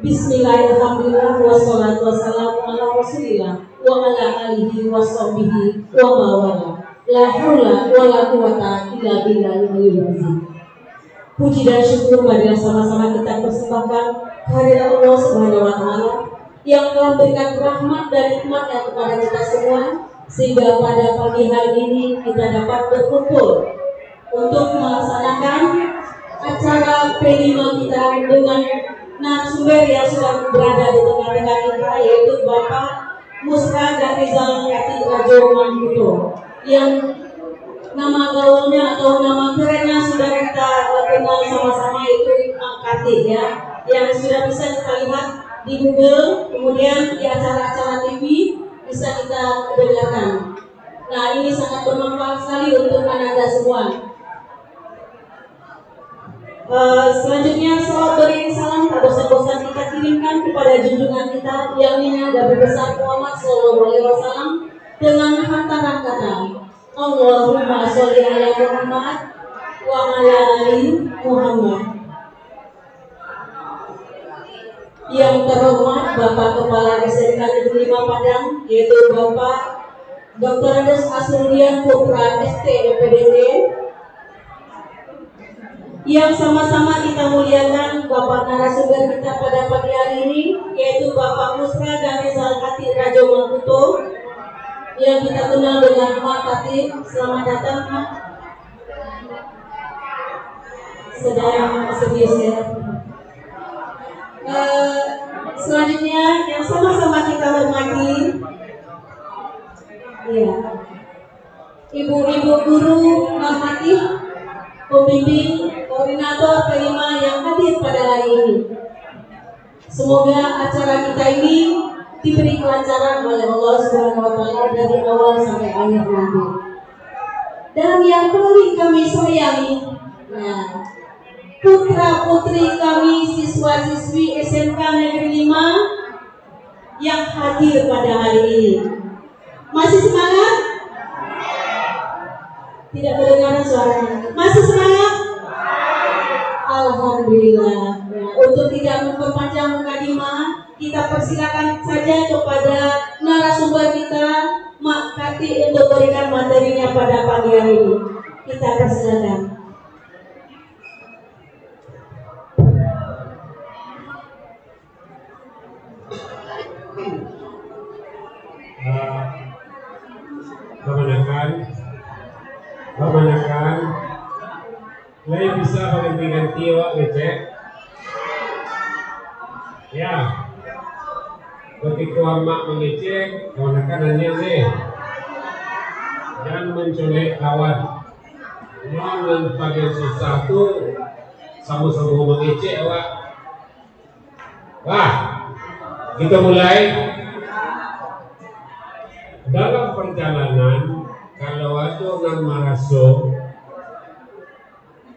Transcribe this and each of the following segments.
Bismillahirrahmanirrahim. Wassalatu wassalamu ala rasulillah wa ala alihi wa sahbihi wa mawala. La haula wa la quwata illa billahil aliyyil azim. Puji dan syukur marilah sama-sama kita persembahkan kehadirat Allah Subhanahu wa taala yang telah memberikan rahmat dan nikmatnya kepada kita semua, sehingga pada pagi hari ini kita dapat berkumpul untuk melaksanakan acara P5 kita dengan narasumber yang sudah berada di tengah-tengah kita, yaitu Bapak Musra dan Rizal Kati Rajo Manguto, yang nama gaulnya atau nama kerennya sudah kita kenal sama-sama, itu Kati ya, yang sudah bisa kita lihat di Google, kemudian di acara-acara TV bisa kita dengarkan. Nah, ini sangat bermanfaat sekali untuk Anda semua. Selanjutnya salawat beriring salam tak bosan-bosan kita kirimkan kepada junjungan kita yang ini Nabi besar Muhammad SAW dengan hantaran kata Allahumma sholli ala Muhammad wa ala ali Muhammad. Yang terhormat Bapak Kepala SMK Negeri 5 Padang, yaitu Bapak Dr. Andes Asrulian Putra ST PDT, yang sama-sama kita muliakan Bapak narasumber kita pada pagi hari ini, yaitu Bapak Musra dan Rizal Kati Rajo Manguto, yang kita kenal dengan Mak Kati. Selamat datang Mak. Sedang serius ya. Selanjutnya yang sama-sama kita hormati, ya, ibu-ibu guru normatif, pembimbing, koordinator P5 yang hadir pada hari ini. Semoga acara kita ini diberi kelancaran oleh Allah Subhanahu wa taala dari awal sampai akhir nanti. Dan yang paling kami sayangi, nah, putra-putri kami, siswa-siswi SMK Negeri 5 yang hadir pada hari ini. Masih semangat? Tidak kedengaran suaranya. Masih semangat? Alhamdulillah. Ya, untuk tidak memperpanjang mukadimah, kita persilakan saja kepada narasumber kita, Mak Kati, untuk berikan materinya pada pagi hari ini. Kita persilakan. Kebanyakan lain bisa berhentikan tiwa ngecek ya, ketika mak mengecek kebanyakan hanya deh dan menculik kawan dengan bagian sesuatu sama-sama mengecek wah kita mulai dalam perjalanan. Kalau ada orang maraso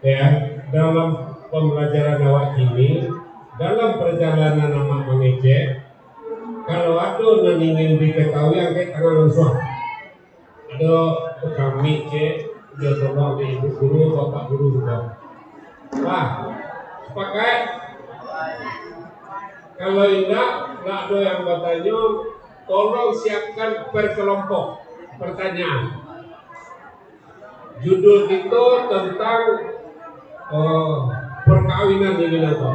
ya dalam pembelajaran awak ini, dalam perjalanan nama mengecek, kalau ada yang ingin diketahui yang kayak tangan langsung ada kami cek dia tolong ibu guru bapak guru juga sepakat. Kalau tidak ada yang bertanya, tolong siapkan per kelompok pertanyaan. Judul kita tentang perkawinan ini nanti.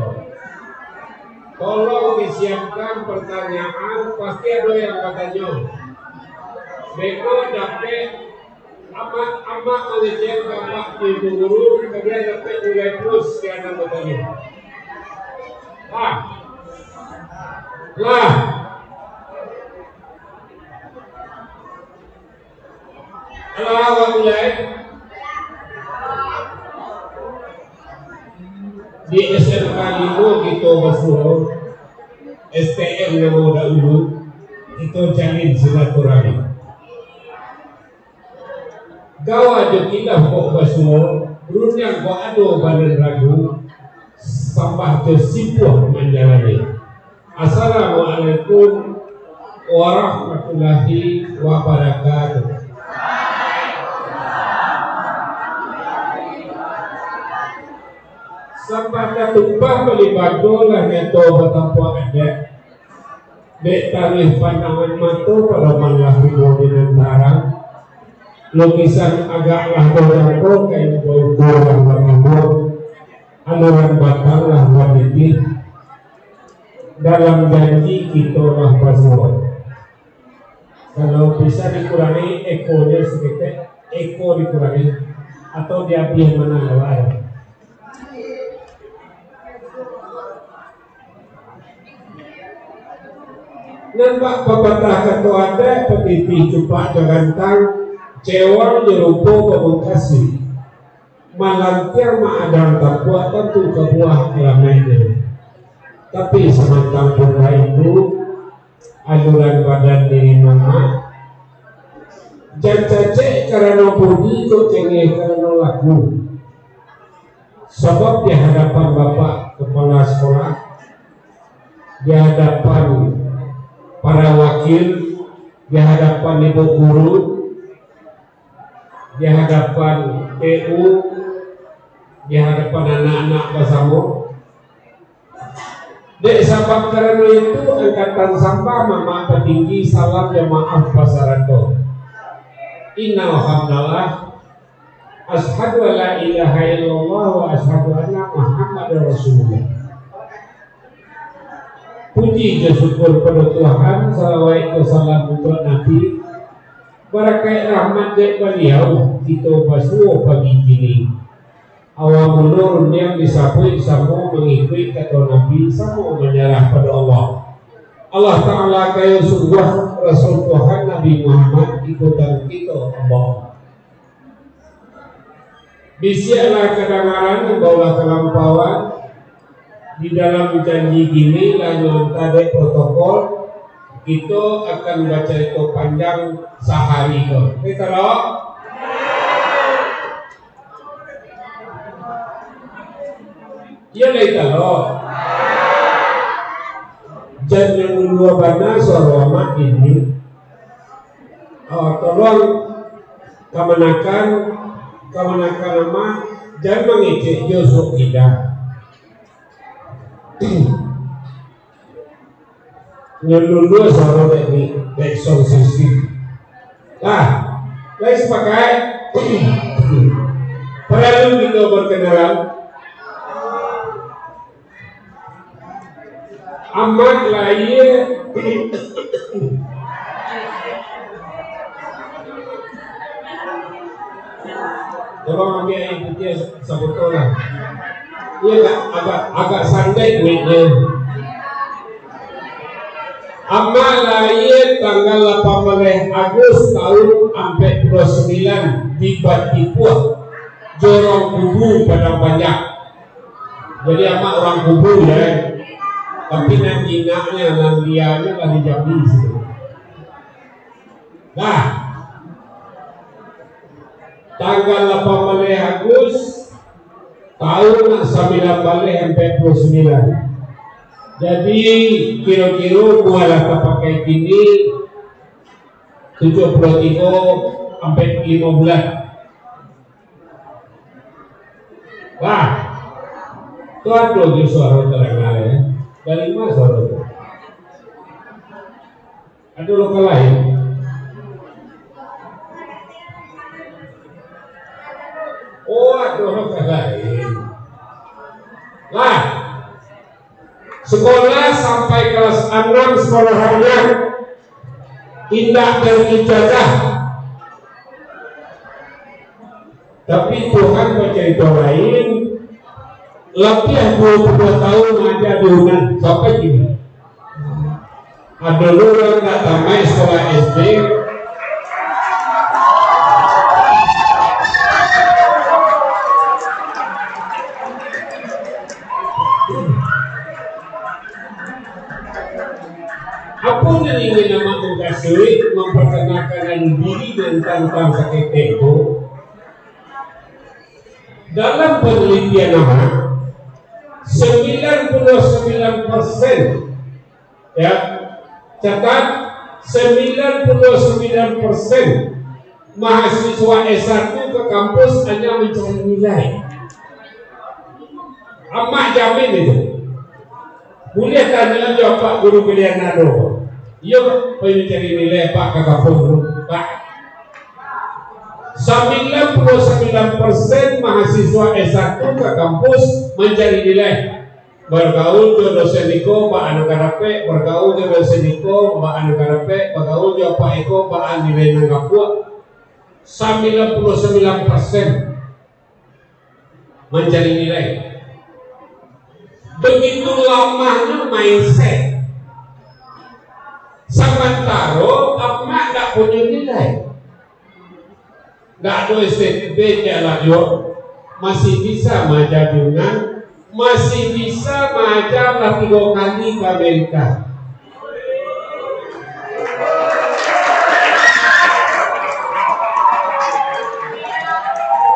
Tolong disiapkan pertanyaan, pasti ada yang bertanya. Mereka dapat amat mengecek bapak ibu guru, kemudian dapat nilai plus karena bertanya. Mulai di SMK itu kita bersuruh STM yang mau dahulu itu jalin silaturahmi. Gawa ada kita kok bersuruh berundang kok ada badan ragu sampai tersipuh menjalani. Assalamualaikum warahmatullahi wabarakatuh. sampai ketumpah pelibado lah nyeto bertampu ada dek tarif pandangan mata pada malah di antara lukisan agaklah dorangko kain dorang berambut aluran batang lah waniti dalam janji kita lah pasur. Kalau bisa dikurangi ekonya sedikit, eko dikurangi atau diambil mana lain. Nampak pepatah ketua ada petiti cupak jagantang cewar jerupo pemengkasi malangkir ma'adang takwa tentu kebuah ramainya. Tapi semacam pura itu aluran badan diri mama jangan cacek karena budi kok cengeh karena laku sebab di hadapan bapak kepala sekolah, di hadapan para wakil, di hadapan ibu guru, di hadapan PU, di hadapan anak-anak bersama. Dek sabab karena itu angkatan sampah mama petinggi salam jamaah pasarato. Inna alhamdulillah ashadu an la ilaha illallah wa ashadu anna Muhammadar Rasulullah. Puji dan syukur pada Tuhan, salawat salam untuk Nabi, barakai rahmat dari beliau kita basuh pagi kini. Awal mulur yang disapui sama mengikuti kata Nabi, sama menyerah pada Allah. Allah Ta'ala kaya sungguh Rasul Tuhan Nabi Muhammad ikutan kita Allah. Bisialah kedengaran membawa kelampauan di dalam janji gini lalu tadi protokol kita akan baca itu panjang sehari kok. Kita loh. Ya kita loh. Jangan dua bana soroma ini. Tolong kemenakan nama jangan mengicik Yusuf tidak. Nyelulu suara dari backsound system. Guys pakai perlu kita berkenalan. Amat lahir tolong ambil yang putih sebetulnya. Iya agak santai duitnya. Amal lahir tanggal 18 Agustus tahun 49 di Batipuah, Jorong Kubu pada banyak. Jadi amak orang Kubu ya. Tapi nanti nandianya lagi Jambi sih. Nah, tanggal 18 Agustus tahun 1949. Jadi kira-kira mualah pakai kini 73 sampai 5 bulan. Wah, tuan tuh suara terang ya. Dari mana suara itu? Ada lokal lain? Oh, ada lokal lain. Lah, sekolah sampai kelas 6 sekolahannya indah dan ijazah. Tapi Tuhan bercerita lain. Lebih 22 tahun aja diundang sampai gini. Ada orang tak tamat sekolah SD. Apa yang ingin nama mengkasih memperkenalkan diri dan tentang sakit itu dalam penelitian nama 99% ya, catat 99% mahasiswa S1 ke kampus hanya mencari nilai. Amak jamin itu. Boleh tanya aja Pak Guru pilihan nado. Iya pengen cari nilai Pak ke kampung Pak. 99% mahasiswa S1 ke kampus mencari nilai. Bergaul ke dosen Iko, Pak Anu Karape, bergaul ke dosen Iko, Pak Anu Karape, bergaul ke Pak Iko, Pak Anu nilai nangapua. 99% mencari nilai. Begitu lamanya mindset. Samantaro Akma tak punya nilai. Nggak ada STB jalan yo, masih bisa majabungan, masih bisa majab lagi 2 kali ke Amerika.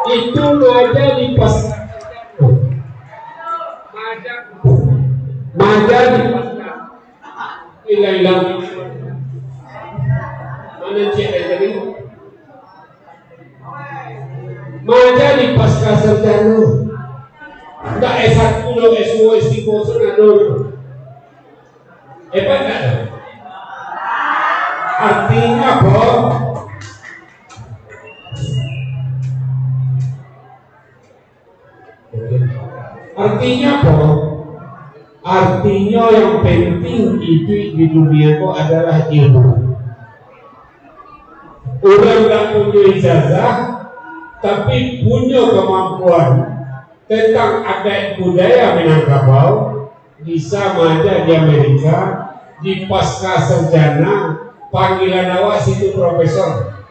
Itu majab di pas, majab di pas, hilang. Mana cik tadi? Maja di pasca sarjana, nggak S1 lo S2 S3 senado, hebat nggak? Artinya apa? Artinya apa? Artinya yang penting itu di dunia itu adalah ilmu. Orang nggak punya ijazah, tapi punya kemampuan tentang adat budaya Minangkabau, bisa maja di Amerika, di pasca sarjana, panggilan awas itu profesor.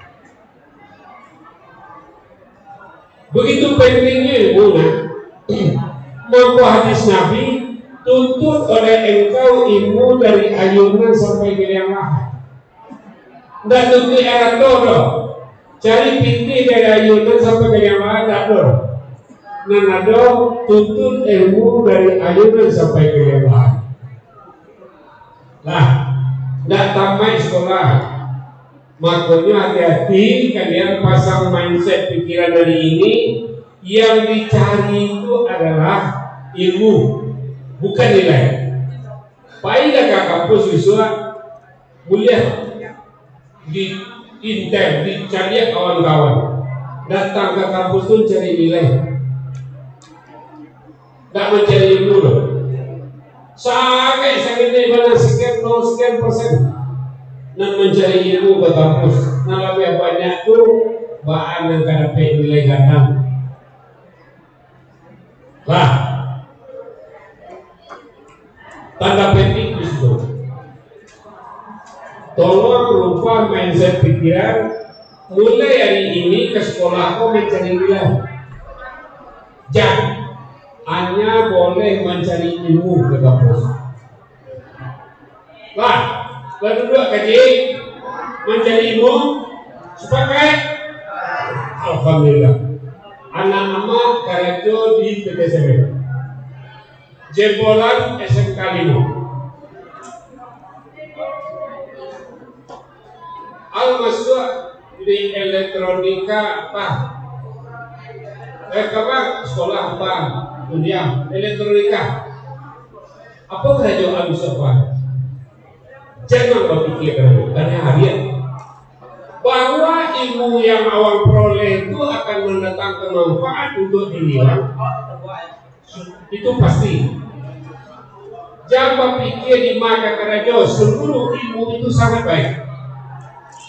Begitu pentingnya ilmu. Maka hadis Nabi, tuntut oleh engkau ilmu dari ayunan sampai ke yang lahat. Tidak tuntut arah todo. Cari pinti dari ayunan sampai ke yang lahat, tidak todo. Nanado tuntut ilmu dari ayunan sampai ke yang lahat. Lah, tidak tamat sekolah. Makanya hati-hati kalian pasang mindset pikiran dari ini. Yang dicari itu adalah ilmu, bukan nilai. Paida ke kampus siswa mulia di intel, dicari kawan-kawan. Datang ke kampus itu cari nilai, tak mencari ilmu loh. Sampai sakitnya mana sekian persen, dan mencari ilmu ke kampus. Nah lebih banyak tuh bahan yang kada nilai gandang. Lah, tanda petik di situ. Tolong rubah mindset pikiran. Mulai hari ini ke sekolah kau mencari nilai. Jangan hanya boleh mencari ilmu ke kampus. Lah, kedua kaji mencari ilmu sepakat. Alhamdulillah. Anak nama Karajo di PTSM, jebolan SMK 5. Al-Masuk di elektronika apa? Kapan sekolah apa? Dunia elektronika. Apa kerajaan bisa apa? Jangan berpikir karena harian. Bahwa ilmu yang awal peroleh itu akan mendatangkan manfaat untuk diri, itu pasti. Jangan berpikir di maka kerajo seluruh ilmu itu sangat baik.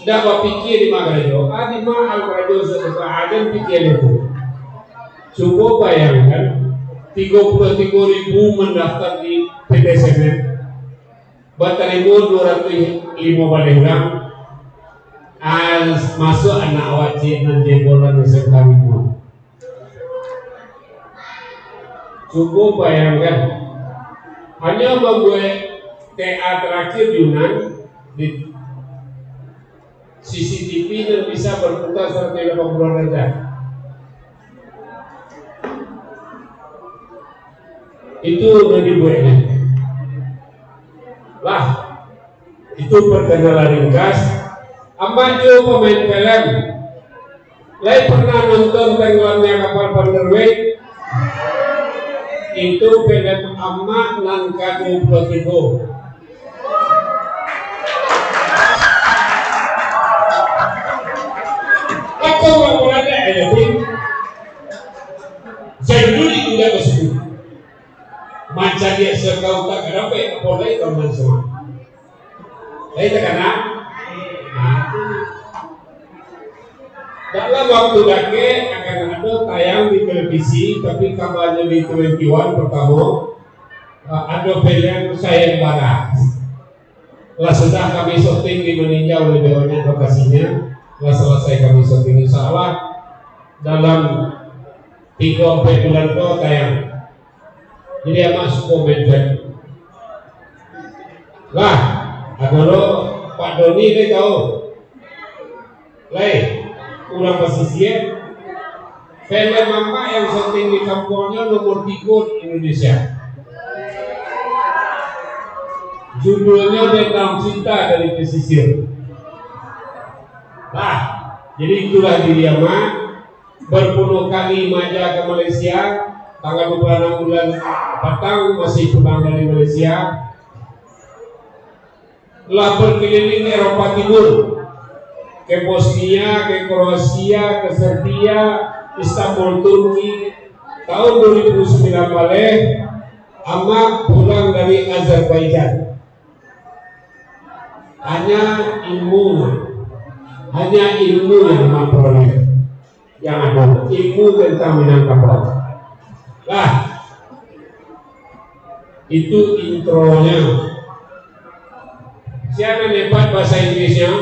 Tidak berpikir di maka kerajo, di maka al kerajo sesuatu pikir itu. Coba bayangkan 33.000 mendaftar di PTSM, batalion 205 balik orang. Masuk anak wajib dan jebolan SMK 5. Coba bayangkan, hanya membuat TA terakhir Yunan di CCTV yang bisa berputar 180 derajat. Itu yang dibuatnya. Lah, itu perkenalan ringkas. Amaju pemain film, lain pernah nonton tenggelamnya kapal Vanderwijk? itu film Amma nan ke-23. Aku mau berada ya, jadi tidak kesini. Macam dia sekau tak ada apa yang boleh teman semua. Saya terkena. Dalam waktu dekat akan ada tayang di televisi, tapi kabarnya di 21 pertama ada film sayembara. Lah sudah kami syuting di meninjau lebih banyak lokasinya. Lah selesai kami syuting insya Allah dalam 3-4 bulan itu tayang. Jadi masuk komentar. Lah, agak Pak Doni ini tahu. Kurang pesisir. Film apa yang syuting di kampungnya nomor 3 di Indonesia. Judulnya Dendam Cinta dari Pesisir. Nah, jadi itulah Diriama berpuluh kali maja ke Malaysia. Tanggal 26 bulan Patang masih pulang dari Malaysia. Telah berkeliling Eropa Timur, ke Bosnia, ke Kroasia, ke Serbia, Istanbul, Turki. Tahun 2009 balik, Amma pulang dari Azerbaijan. Hanya ilmu yang memperoleh, yang ada ilmu tentang Minangkabau. Lah, itu intronya. Siapa yang hebat bahasa Inggrisnya?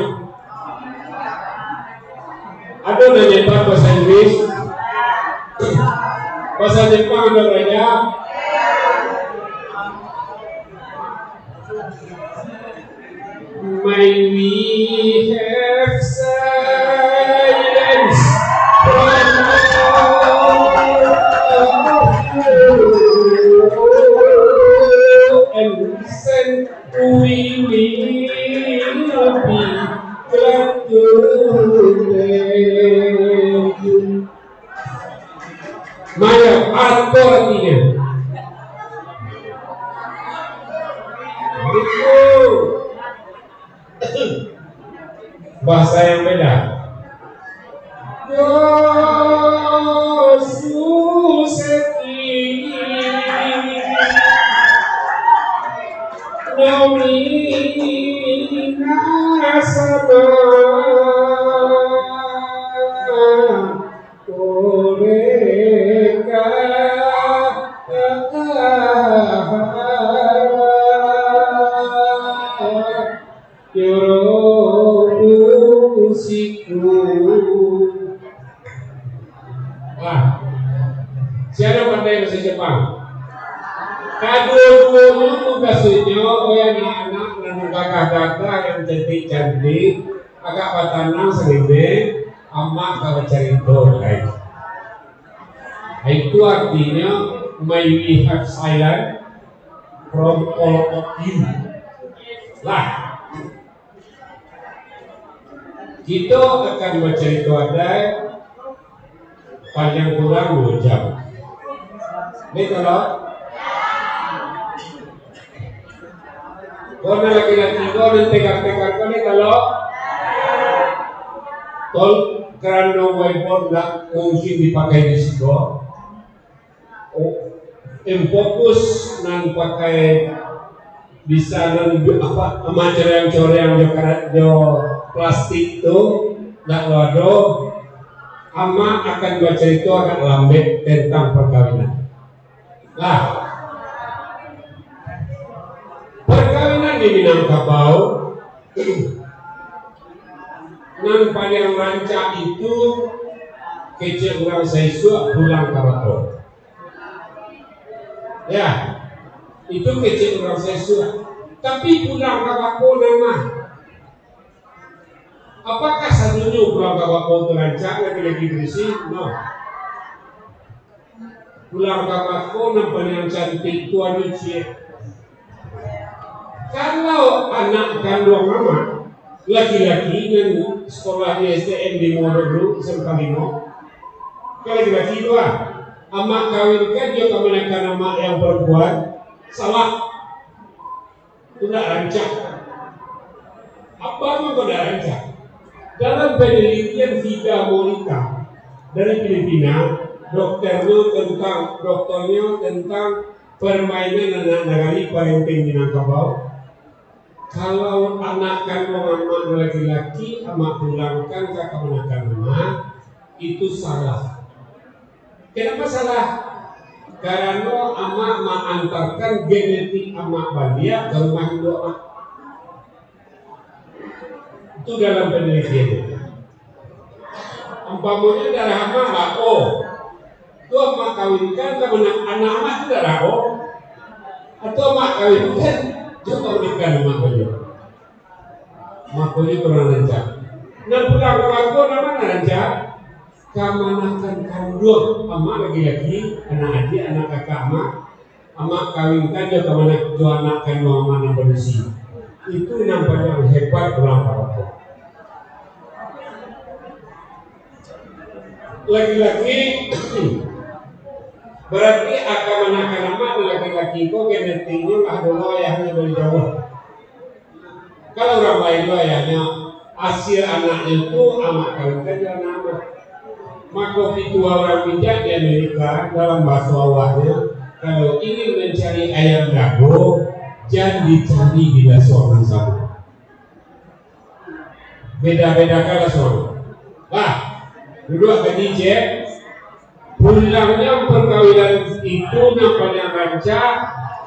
Ada yang hebat bahasa Inggris? Bahasa Jepang ada banyak. May we have silence from and listen, we will be glad to thank you. Maya, apa artinya? Bahasa yang beda. Siapa pandai bahasa Jepang? Kadul-kadul tugasnya yang anak dan kakak-kakak yang cantik-cantik agak patanang selibet amak kalau cari lain. Itu artinya may we have silence from all of you. Lah, kita akan bercerita ada panjang kurang 2 jam. Ini kalau kau laki-laki kau dan tegak-tegak kau ini kalau tol kerana whiteboard nggak mungkin dipakai di situ. Fokus nan pakai bisa nan apa macam yang coreng jo plastik tu nak wado ama akan bercerita akan lambat tentang perkawinan. Nah, perkawinan di Minangkabau nan paling rancak itu kecil orang Saisua pulang Karato. Ya, itu kecil orang Saisua. Tapi pulang Karato nama. Apakah satunya pulang Karato terancak lagi bersih? No. Pulang Karato nampak yang cantik tuan Uci. Kalau anak kandung mama laki-laki dan sekolah di STM di Modoglu Serta Limo, kalau laki-laki dua Amak kawinkan juga kemenakan amak yang perempuan salah. Tidak rancak. Apa yang tidak rancak? Dalam penelitian Vida Monica dari Filipina, dokternya tentang permainan anak negari parenting Minangkabau. Kalau anak kandung amak laki-laki, amak pulangkan ke kemenakan amak, itu salah. Kenapa salah? Karena amak mengantarkan genetik amak balia ke rumah induk amak. Itu dalam penelitian. Umpamanya darah amak lah, itu amak kawinkan ke anak amak itu darah atau amak kawinkan juga menikah amak balia. Makanya kurang lancar. Nah pulang ke aku nama lancar. Kamanakan kandung amak lagi-lagi, anak adik, anak kakak amak kawinkan juga kamanak jo anak kandung amak yang bersih. Itu nampaknya yang hebat pulang kawaku. Lagi-lagi berarti akan menakan amak laki-laki kok genetiknya lah dulu ayahnya dari jauh. Kalau orang lain itu ayahnya hasil anaknya itu amak kawinkan juga anak. Maka itu orang bijak di Amerika dalam bahasa awalnya, kalau ingin mencari ayam jago, jangan dicari bila seorang sama. Beda-beda kala seorang. Duduk tadi cek, pulangnya perkawinan itu nampaknya rancak,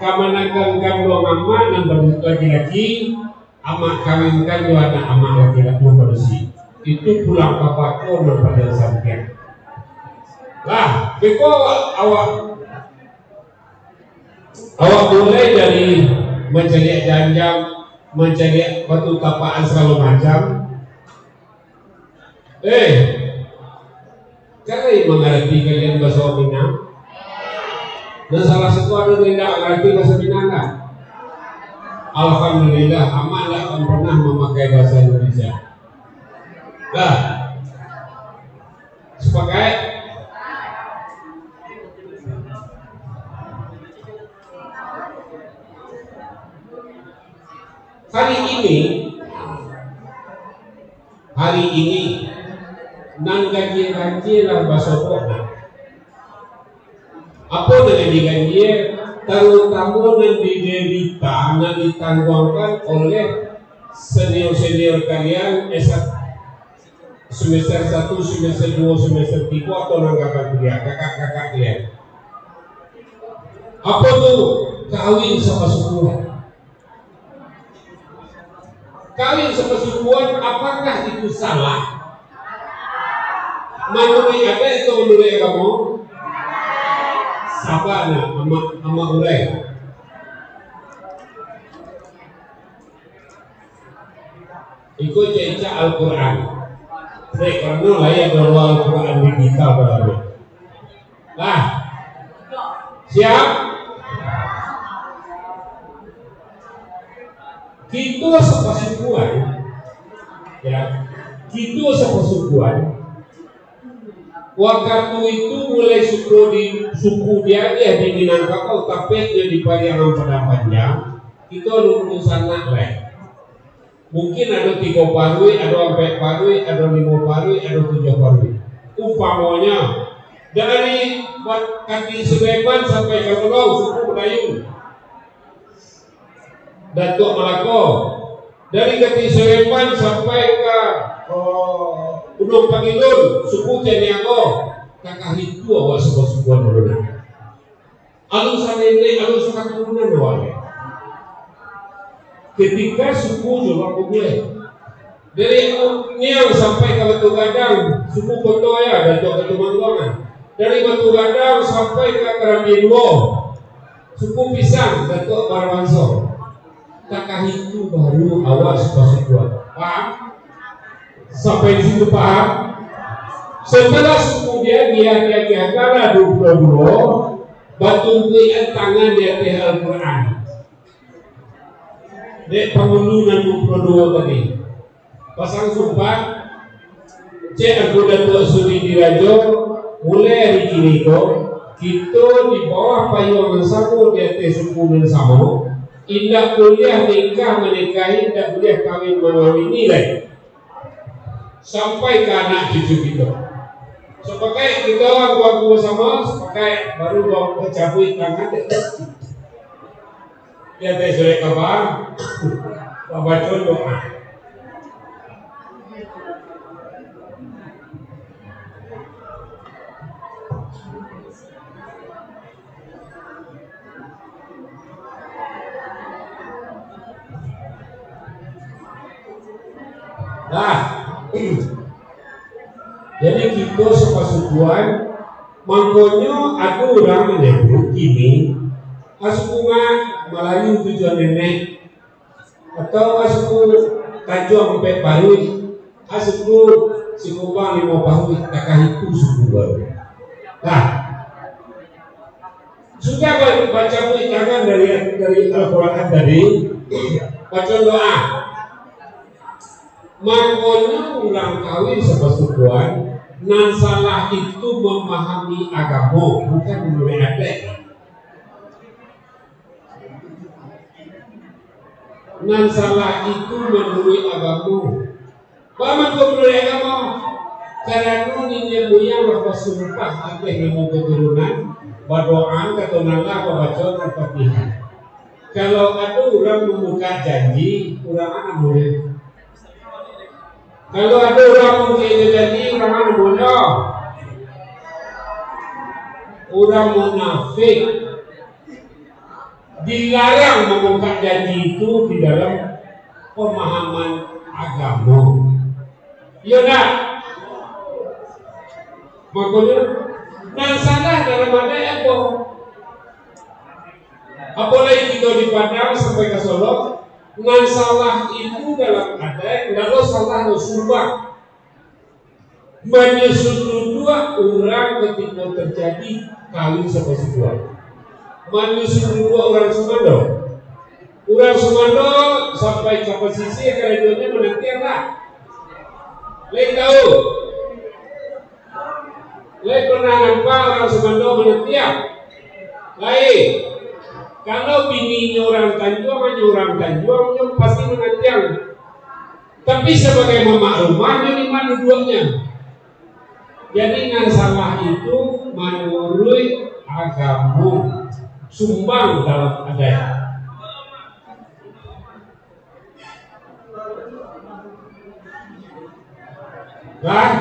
kamanakan kandung amak dan laki-laki, amak kawinkan juga anak amak laki-laki bersih. Itu pulang kapakku nampaknya sampai. Beko awak mulai dari mencari janjang, mencari batu tapaan segala macam. Kalian mengerti kalian bahasa Minang? Dan salah satu ada tidak mengerti bahasa Minang kan? Alhamdulillah, amak tidak akan pernah memakai bahasa Indonesia. Sepakai? Hari ini nang gaji lah bahasa pokok. Apa dengan digaji? Terutama yang diderita, yang ditangguhkan oleh senior kalian semester 1, semester 2, semester 3 atau nanggapan kuliah, kakak-kakak kalian. Apa tuh kawin sama sukuan? Kawin sama sukuan, apakah itu salah? Menurut ada itu menurut kamu? Sabana ama urai. Ikut cerita Al-Quran. Karena layak bawa Al-Quran di kita berada. Siap? Kita sepasukuan, ya. Kita sepasukuan. Waktu itu mulai suku dia di Minangkabau, tapi dia di Pariangan pada panjang. Itu lulusan naklek. Mungkin ada 3 parui, ada 4 parui, ada 5 parui, ada 7 parui. Umpamanya dari kaki Sulaiman sampai ke Pulau suku Melayu, Datuk Malako. Dari kaki Sulaiman sampai ke Gunung Pangilun, suku Ceniago, kakak itu awak suku-sukuan dulu. Alusan ini, alusan keturunan awalnya. Ketika suku juga boleh. Dari Niang sampai ke Batu Gadang, suku Potoya, Datuk Ketumangguangan. Dari Batu Gadang sampai ke Kerambiluo, suku Pisang, Datuk Barwanso. Kakak itu baru awak suku-sukuan. Paham? Sampai di situ paham? Setelah suku dia kira 22 batu berian tangan dia Al-Quran. Dia pengundunan 22 tadi. Pasang sumpah, cek aku Datuk Suri Dirajo, mulai hari ini kok kita di bawah payung yang sama, di atas suku yang sama, tidak boleh nikah menikahi, tidak boleh kawin mengawini lagi sampai ke anak cucu kita. Sebagai kita orang tua sama, sebagai baru bawa cabut tangan di atas surat kabar, baca doa. Nah, jadi kita sepasukuan makanya ada orang menyebut kini asukunga Melayu tujuan nenek atau asuku Tanjung sampai Parui, asuku Sikubang 5 Parui, kakak itu suku baru. Nah, sudah baca tangan dari Al-Quran tadi, baca doa. Makanya ulang kawin sepasukuan nan salah itu memahami agama, bukan menurut adat. Nan salah itu menurut agama. Paman kau menurut agama? Karena ninya buyang bahwa sumpah ada ilmu keturunan, berdoa keturunan baca Al-Fatihah. Kalau ada orang membuka janji, orang anak boleh. Kalau ada orang mungkin jadi orang mana bodoh, orang munafik, dilarang membuka janji itu di dalam pemahaman agama. Ya nak, makanya nan salah dalam ada apa? Apalagi kita di Padang sampai ke Solo. Nan salah itu dalam adat, lalu salah sumpah menyusul dua orang ketika terjadi kawin sepasukuan. Menyusul dua orang Sumando. Orang Sumando sampai ke posisi kerajanya menantian lah. Lain tahu? Lain pernah nampak orang Sumando menantian? Lain. Kalau bininya orang Tanjung, hanya orang Tanjung pasti menantiang. Tapi sebagai mama rumahnya di mana duanya. Jadi yang salah itu menurut agama sumbang dalam adat. Kan?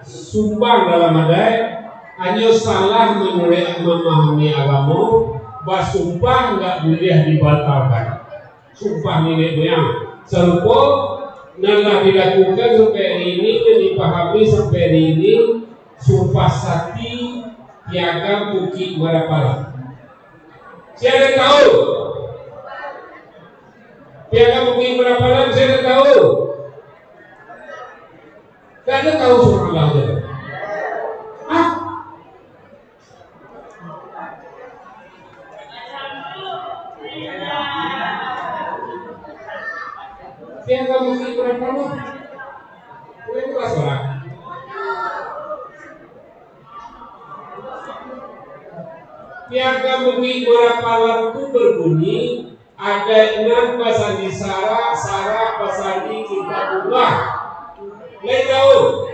Sumbang dalam adat hanya salah menurut memahami agama. Sumpah nggak boleh dibatalkan. Sumpah nenek moyang serupa nalah dilakukan sampai ini dan dipahami sampai ini. Sumpah sakti piagam Bukit Marapala. Siapa tahu? Piagam Bukit Marapala siapa tahu? Tak ada tahu subhanallah saja. Piagam Bukit Marapala, boleh kelas orang. Piagam Bukit Marapala itu berbunyi ada 6 pasandi sara pasandi kitabullah. Lain tahu?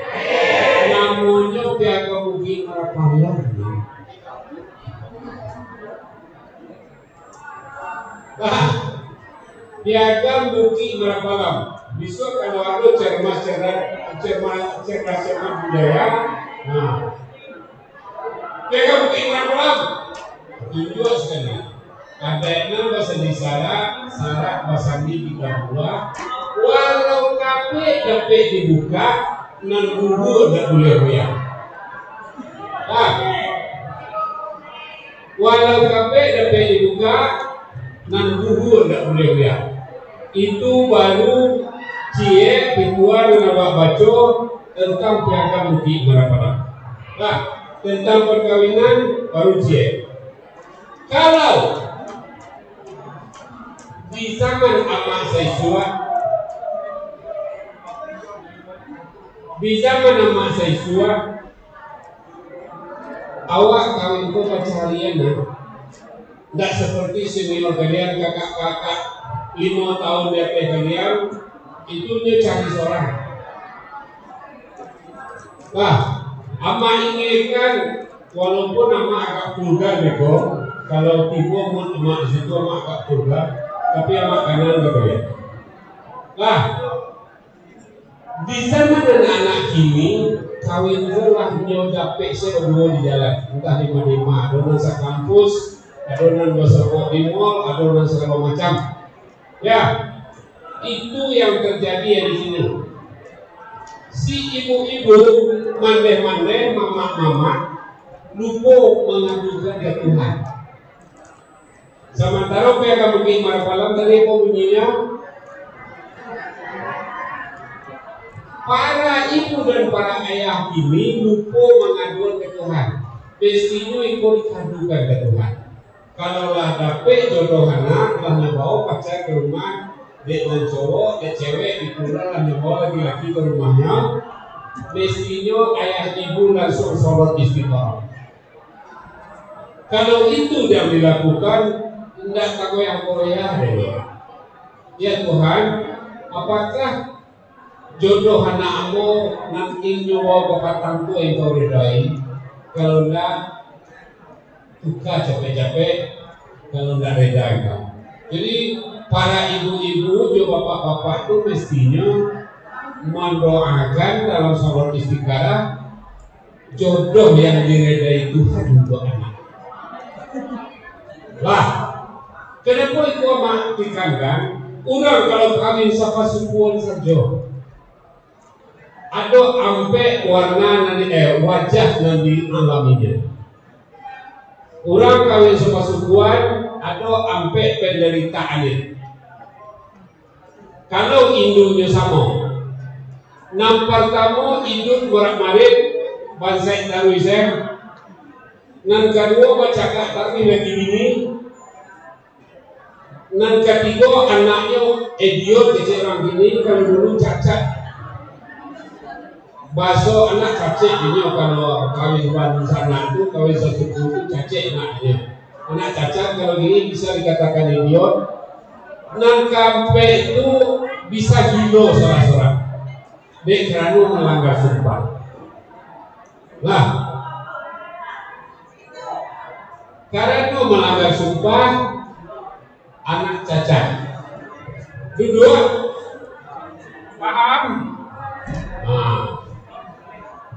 Namanya Piagam Bukit Marapala. Piagam Bukit Marapala. Besok kalau ada cermas budaya. Nah, Piagam Bukit Marapala tunjuk sekali. Ada 6 pasandi sara pasandi kitabullah. Walau dapat dibuka, nan gugur tak boleh goyang. Walau dapat dibuka, nan gugur tak boleh goyang. Itu baru cie dibuat dengan baca tentang Piagam Bukit Marapala. Tentang perkawinan baru cie. Kalau di zaman Ahmad Saisua, awak kawin ko pacariyana nggak seperti senior kalian, kakak-kakak 5 tahun di atas kalian itu dia cari seorang. Wah, ama ini kan walaupun ama agak vulgar beko, kalau tiba mau ama di situ ama agak vulgar, tapi ama kanan gitu ya. Lah, di zaman anak-anak kini kawin lah nyodapek berdua di jalan, entah di mana, adonan sekampus, adonan bersama di mall, adonan segala macam. Ya, itu yang terjadi ya di sini. Si ibu-ibu mande-mande, mama-mama lupa mengadukan ke Tuhan. Sementara mereka mungkin malam dari bunyinya, para ibu dan para ayah ini lupa mengadukan ke Tuhan. Mestinya ikut dikadukan ke Tuhan. Kalau lah dapet jodoh anak, lah nyabawa pacar ke rumah, dek dan cowok, dek cewek dikurang, lah nyabawa laki-laki ke rumahnya. Mestinya ayah ibu langsung sholat istiqomah. Kalau itu yang dilakukan, tidak koyak-koyak deh. Ya Tuhan, apakah jodoh anakmu nanti nyawa bapakku yang kau ridai? Kalau enggak, buka capek-capek, kalau enggak reda enggak. Jadi para ibu-ibu, juga bapak-bapak itu mestinya mendoakan dalam sholat istiqarah jodoh yang diredai Tuhan untuk anak. Lah, kenapa itu amat dikandang? Orang kalau kawin sama sukuan saja, ada ampe warna nanti wajah nanti alaminya. Orang kawin sama sukuan ada ampe penderitaannya. Kalau induknya sama, nampak tamu induk borak-marik bansai taruisem, nan kedua bacakak tapi lagi ini, nan ketiga anaknya idiot kecil orang ini kalau dulu cacat. Baso anak cacat ini kalau kawin sana itu kawin satu itu cacat anaknya. Anak cacat kalau gini bisa dikatakan idiot. Nan kampe itu bisa gilo salah-salah. Dek kerana melanggar sumpah. Nah, karena melanggar sumpah anak cacat. Kedua, paham? Nah,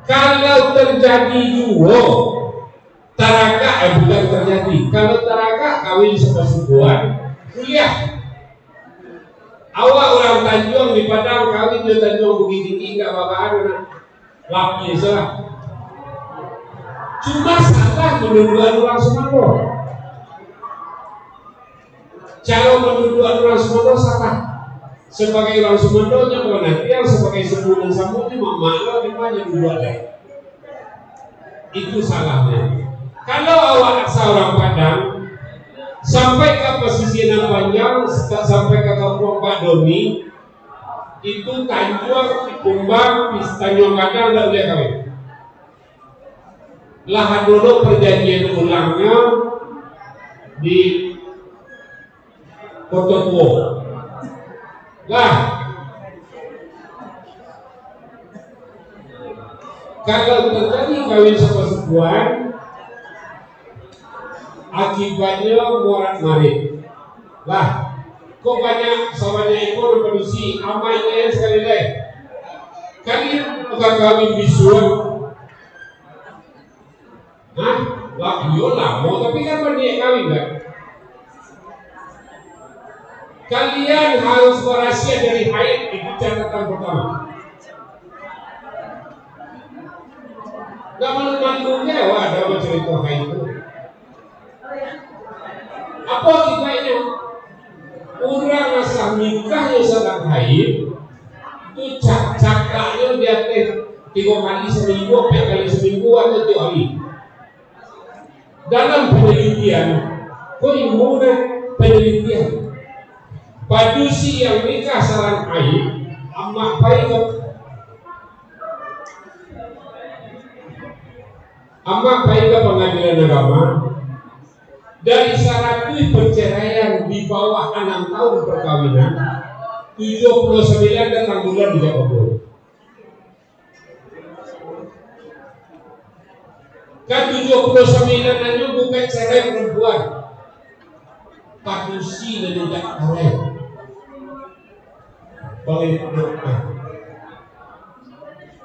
kalau terjadi juga taraka bukan terjadi. Kalau taraka kawin sepersukuan, kuliah. Awak orang Tanjung di Padang kawin di Tanjung Bukit Tinggi nggak apa-apa, laki salah. Cuma salah menuduhan orang Sumatera. Cara menuduhan orang Sumatera salah. Sebagai orang Sumatera yang nanti yang sebagai sebutan sambungnya maklum di mana dua lain. Itu salahnya. Kalau awak seorang Padang sampai ke pesisiran panjang, sampai ke kampung Pak Doni, itu Tanjung, Kumbang, Tanjung Kadang tidak boleh kawin. Lahan dulu perjanjian ulangnya di Kota Tua. Lah, kalau terjadi kawin sepersukuan, akibatnya morat-marit. Lah, kok banyak soalnya itu reproduksi amainya sekali lagi. Kalian bukan kawin visual. Hah? Lah, iya lama, tapi kan banyak kawin kan? Kalian harus berasia dari haid, itu catatan pertama. Gak malu-malunya, wah ada cerita haid itu. Apa akibatnya? Orang asal nikahnya sedang haid, itu cakaknya di atas 3 kali seminggu, 4 kali seminggu atau 2 hari. Dalam penelitian, kok ilmu penelitian, padusi yang nikah sarang haid amat baik. Ama ke pengadilan agama dari syarat perceraian di bawah 6 tahun perkawinan 79 datang bulan tidak kabul. Kan 79 anu bukan cerai perempuan padusi dan tidak cerai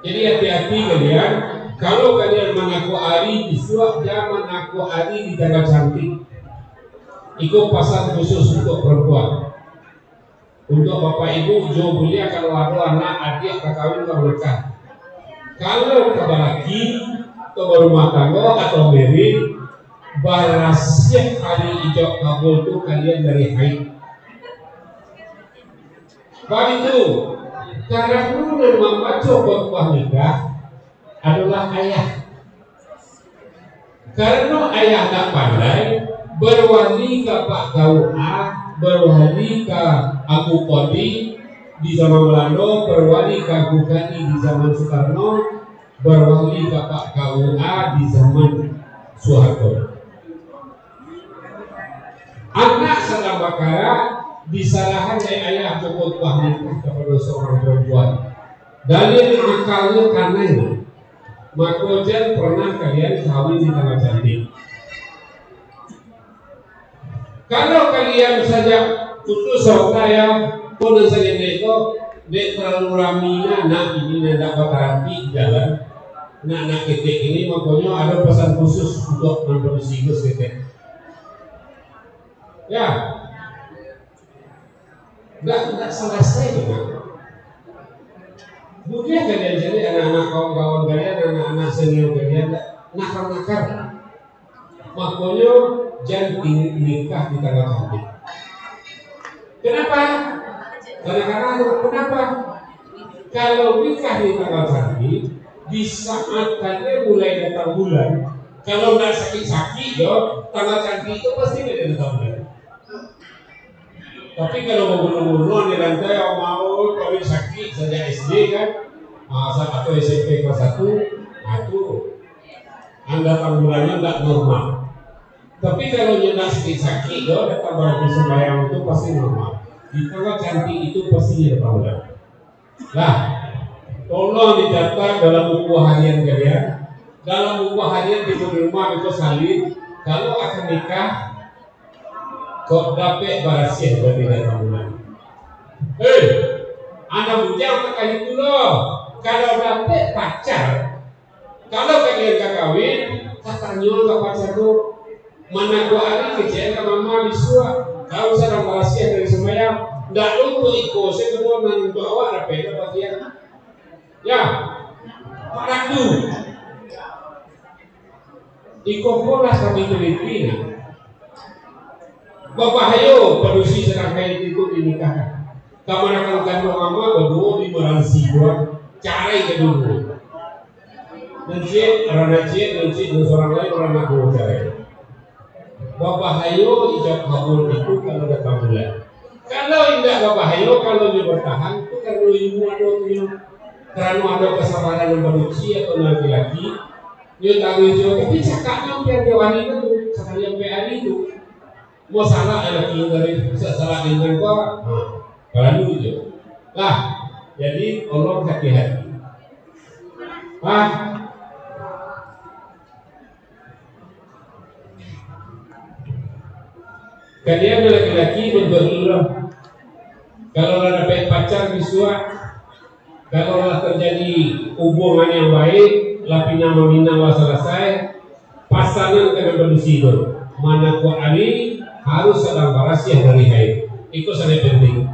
jadi hati-hati kalian. Kalau kalian mengaku ari disuap, jangan mengaku ari di tanggal cantik. Itu pasal khusus untuk perempuan. Untuk bapak ibu jo mulia kalau ada anak adik kakawin ke mereka. Kalau ke laki ke berumah tangga atau merit barasia hari ijok kabul itu kalian dari haid. Bab itu karena dulu dan membaca khutbah nikah adalah ayah. Karena ayah tak pandai berwali ke Pak Gaua, berwali ke Abu Kodi di zaman Belanda, berwali ke Abu Kadi di zaman Soekarno, berwali ke Pak Gaua di zaman Soeharto. Anak sedang bakara disalahan oleh ayah khutbah nikah kepada seorang perempuan. Dalil akalnya karena ini. Maka jangan pernah kalian kawin di tanggal cantik. Kalau kalian saja putus saya pun saja neko dek terlalu ramina nak ini nak bataranti jalan nak ketek ini makanya ada pesan khusus untuk memproduksi ketek. Ya, nggak selesai juga. Mungkin kalian jadi anak-anak kawan-kawan kalian, anak-anak senior kalian nakar-nakar. Makanya jangan nikah di tanggal cantik. Kenapa? Kenapa? Kalau nikah di tanggal cantik, di saat kalian mulai datang bulan, kalau nggak sakit-sakit, yo tanggal cantik itu pasti beda datang bulan. Tapi kalau mau bunuh-bunuh di lantai mau kalau sakit saja SD kan, atau SMP kelas 1, itu anda tanggulannya nggak normal. Tapi kalau nyedak sakit, datang berarti sembahyang itu pasti normal. Di tanggal cantik itu pasti datang bulan. Nah, tolong dicatat dalam buku harian kalian. Dalam buku harian di rumah itu salin. Kalau akan nikah kok dapat barasia dari datang bulan. Anda bujang kali itu loh. Kalau dapat pacar, kalau kalian kawin, katanya ke pacar tuh mana gua hari kecil ke mama bisua. Kalau sedang barasia dari semayang, ndak untuk ikut kedua untuk awak dapat bagian. Ya, ragu. Ikut pola kami Filipina. Bapak ayo produksi sedang kayak itu dinikahkan. Kamu akan kandung mama berdua di meransi gua cari ke dulu. Nanti seorang lain orang aku cari. Bapak ayo ijab kabul itu kalau datang bulan. Kalau tidak bapak ayo kalau dia bertahan itu kalau ibu karena ada kesabaran yang produksi atau laki-laki dia tanggung jawab. Tapi cakapnya biar dia wanita tuh sekali PAD itu. Mau salah lagi dari salah dengan kau, kalau gitu. Lah, jadi tolong hati-hati. Kalian laki-laki berdoa. Kalau dapat pacar bisua, kalau terjadi hubungan yang baik, lapina meminang selesai, pasangan kena bersih dulu. Mana ku ali harus sedang barasia dari haid. Itu sangat penting.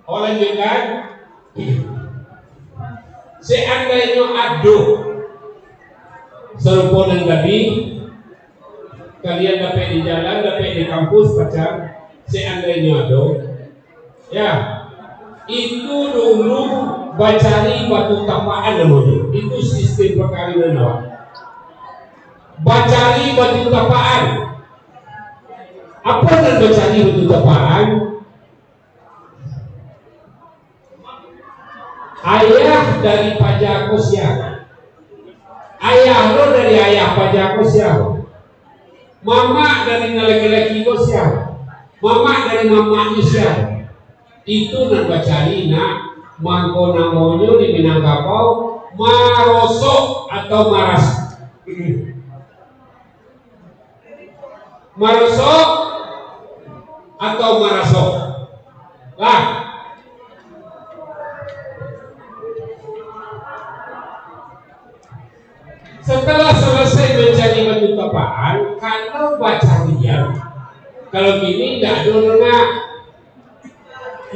Lanjutkan. Seandainya aduh serupa dengan tadi, kalian dapat di jalan, dapat di kampus pacar, seandainya aduh, ya itu dulu bacari batu tapaan namanya. Itu sistem perkawinan awak. Bacari batu tapaan. Apa dan bacari batu tapaan? Ayah dari Paja Kosian, Ayah lo dari ayah pajaku siapa? Mama dari laki-laki ko siapa? Mama dari mamanya siapa? Itu nan bacari na mangko namonyo di Minangkabau marosok atau maras. Marosok atau marasok. Lah, setelah selesai mencari batu kapaan, kalau baca dia, kalau gini tidak dulu nak.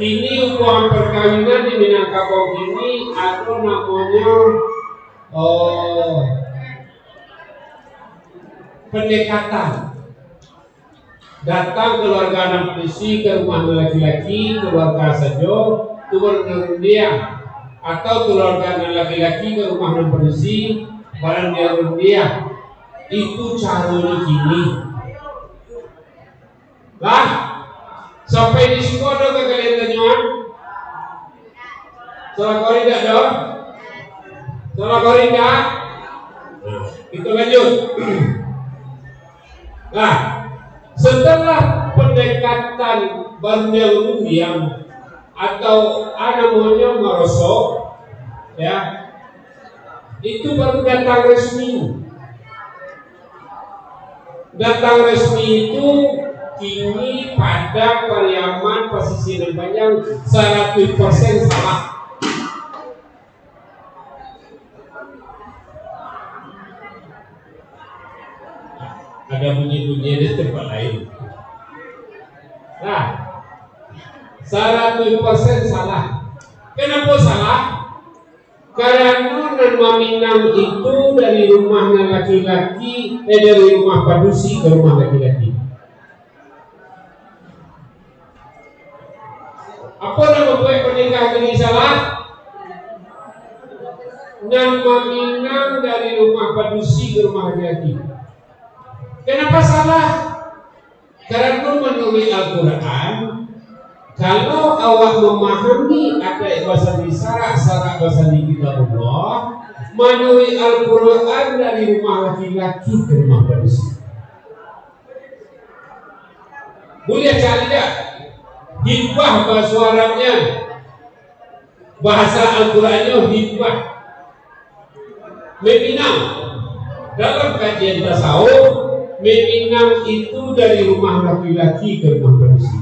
Ini uang perkawinan di Minangkabau ini atau namanya pendekatan. Datang keluarga anak polisi ke rumah laki-laki, keluarga sajo, turun dia, atau keluarga anak laki-laki ke rumah anak polisi, barang dia. Itu caranya gini. Lah, sampai di situ ada ke kalian tenyuan? Salah kori tidak ada? Salah kori tidak? Nah, kita lanjut. Nah, setelah pendekatan berundiang atau namanya marosok, ya, itu baru datang resmi. Datang resmi itu kini pada Pariaman pesisir Banjar 100% salah. Ada bunyi-bunyi di tempat lain. Nah, 100% salah. Kenapa salah? Karena nama Minang itu dari rumah laki-laki, dari rumah padusi ke rumah laki-laki. Apa nama buat pernikahan ini salah? Nama Minang dari rumah padusi ke rumah laki-laki. Kenapa salah? Karena menurut Al-Quran, kalau awak memahami ada bahasa syarat bahasa di kitabullah, menurut Al-Quran dari rumah laki-laki ke rumah padusi. Boleh cari tak? Hibah bahasa Arabnya, bahasa Al-Qurannya hibah. Meminang dalam kajian tasawuf, meminang itu dari rumah laki-laki ke rumah padusi.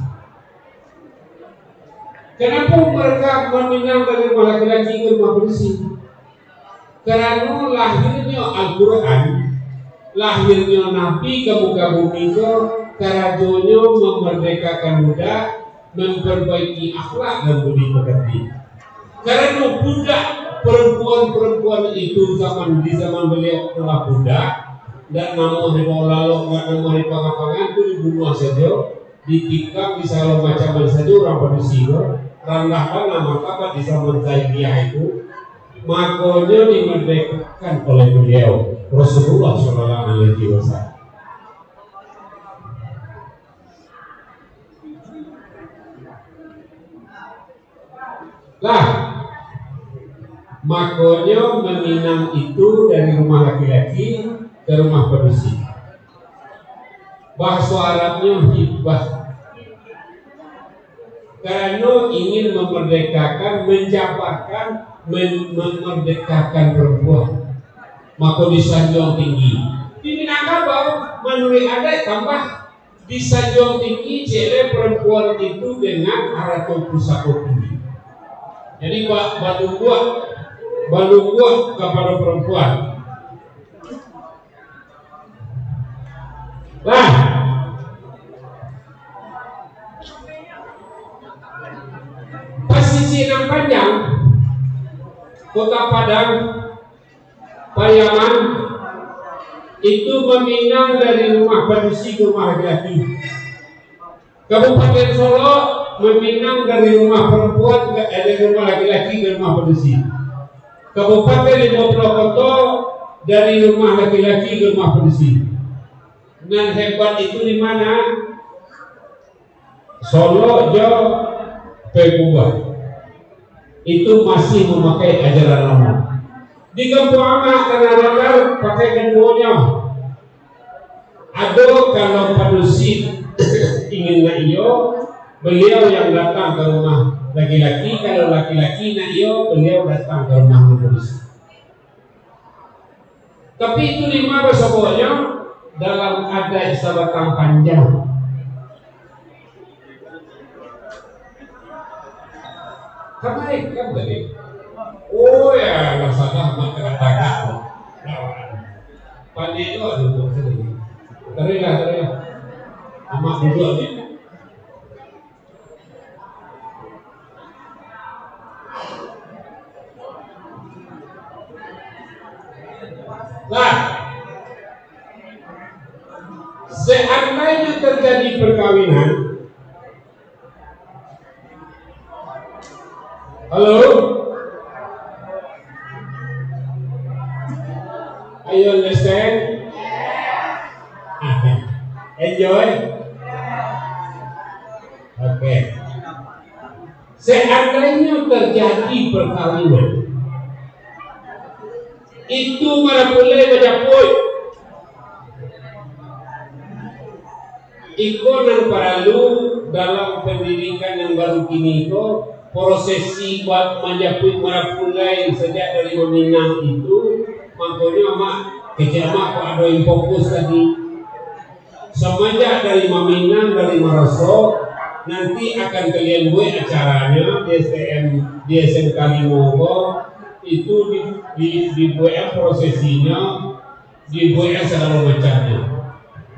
Kenapa mereka meminang dari rumah laki-laki ke rumah padusi? Karena lahirnya Al-Quran, lahirnya Nabi ke muka bumi itu, karajonya memerdekakan budak, memperbaiki akhlak dan budi pekerti. Karena budak perempuan itu di zaman beliau telah budak, dan nama lalu nggak nama di pangan itu dibunuh saja, ditikam, disalah macam saja orang padusi itu, rendahkan nama apa di zaman Zaidiyah itu, makanya dimerdekakan oleh beliau Rasulullah Shallallahu Alaihi Wasallam. Lah, makanya meminang itu dari rumah laki-laki ke rumah padusi. Bahasa Arabnya hibah. Karena ingin memerdekakan, menjabarkan, memerdekakan perempuan, maka disanjung tinggi. Di Minangkabau menurut adat tambah disanjung tinggi cewek perempuan itu dengan arato pusaka tinggi. Jadi balu buat kepada perempuan. Nah, pesisir panjang Kota Padang, Pariaman itu meminang dari rumah padusi ke rumah laki-laki. Kabupaten Solo meminang dari rumah perempuan dari rumah laki-laki ke rumah padusi. Kabupaten Lima Purwokerto dari rumah laki-laki ke rumah padusi. Dan hebat itu di mana? Solo, Jawa, Papua. Itu masih memakai ajaran lama. Di kampung amak karena bakar pakai kemuanya. Ado kalau padusi ingin na iyo, beliau yang datang ke rumah laki-laki. Kalau laki-laki na iyo, beliau datang ke rumah padusi. Tapi itu lima pokoknya dalam adat sabatang panjang. Kemarin kan tadi. Oh ya, masalah masyarakat. Pandai itu ada buat sendiri. Terilah. Amak duduk ni. Nah, seandainya terjadi perkawinan, halo, are you understand? Enjoy. Oke. Seandainya terjadi perkawinan, itu boleh mencapai ikonan perlu dalam pendidikan yang baru kini itu prosesi buat mencapai marapulai sejak dari meminang itu makanya mak kecil mak kok ada yang fokus tadi semenjak dari meminang dari merosot nanti akan kalian buat acaranya di SMK Limogo itu dibuat prosesinya dibuat segala macamnya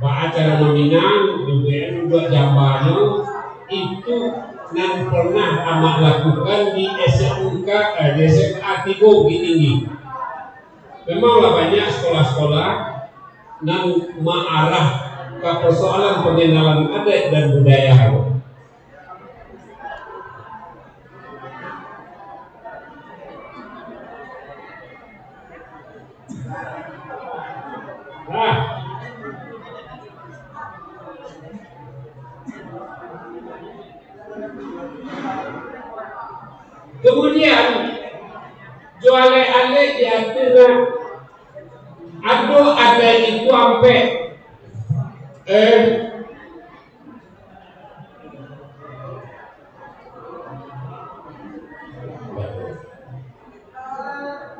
acara meminang dibuat jambannya itu yang pernah amat lakukan di SMK di SMA Tigo Tinggi. Memanglah banyak sekolah-sekolah yang mengarah ke persoalan pengenalan adat dan budaya. Nah, kemudian juale-ale diatur ada itu sampai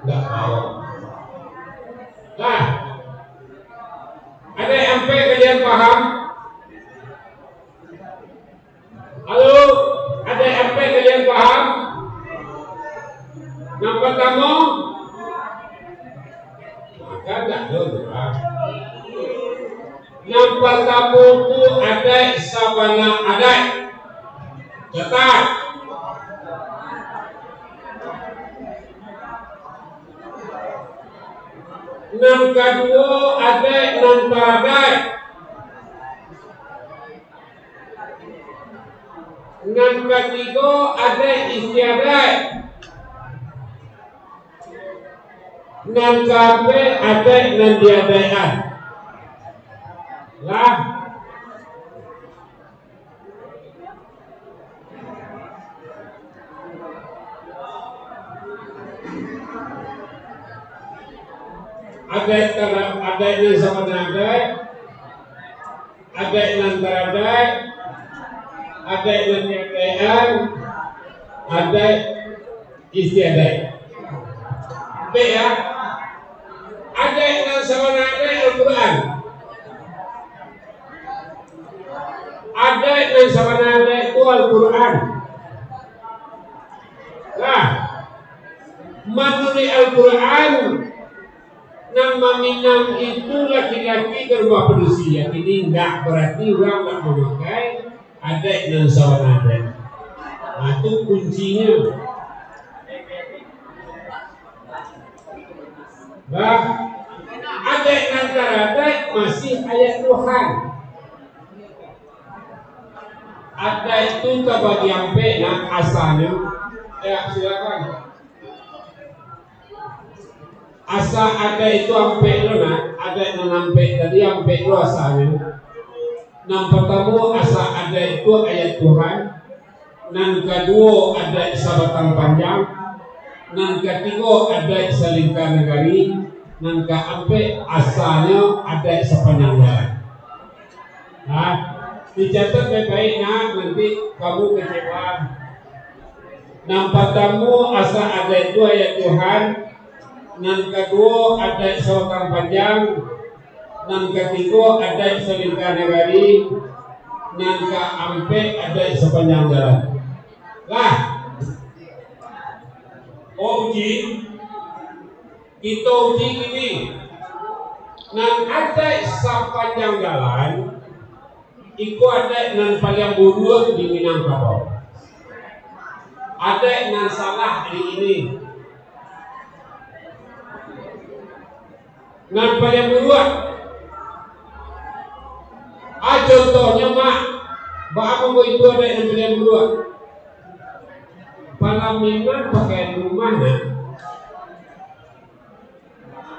nggak tahu. Nah, ada sampai kalian paham? Halo, ada sampai kalian paham? Yang pertama, maka tak dulu. Yang pertama itu ada sabana adat. Catat. Yang kedua ada nantaradai. Yang ketiga ada istiadat. Yang keempat ada nandiadaian. Lah. Ada yang sama adat, ada yang nantaradai, ada yang nandiadaian, ada istiadat. B ya. Ada yang sama Al-Quran. Ada yang sama itu Al-Quran. Nah, menurut Al-Quran yang meminang itu laki-laki ke rumah pedusi. Ini enggak berarti orang enggak memakai ada yang sama ada. Nah, itu kuncinya. Bah, ada antara masih ayat Tuhan. Ada itu ke bagian B yang asalnya. Ya silakan. Asa ada itu ampe lo nak, ada yang ampe tadi ampe lo asalnya. Yang pertama asa ada itu ayat Tuhan. Yang kedua ada sabatan panjang. nan ketiga ada selingkar negari, nan keempat asalnya ada sepanjang jalan. Nah, dicatat baik-baiknya nanti kamu kecewa. Nampak tamu asa ada itu ayat Tuhan. Nan kedua ada seorang panjang. Nan ketiga ada selingkar negari. Nan keempat ada sepanjang jalan. Lah, uji kita uji ini. Nan ada sepanjang jalan. Iku ada nan paling buruk di Minangkabau. Ada nan salah hari ini. Nan paling buruk. Contohnya mak, bapak itu ada yang paling buruk. Palaminan pakai rumah,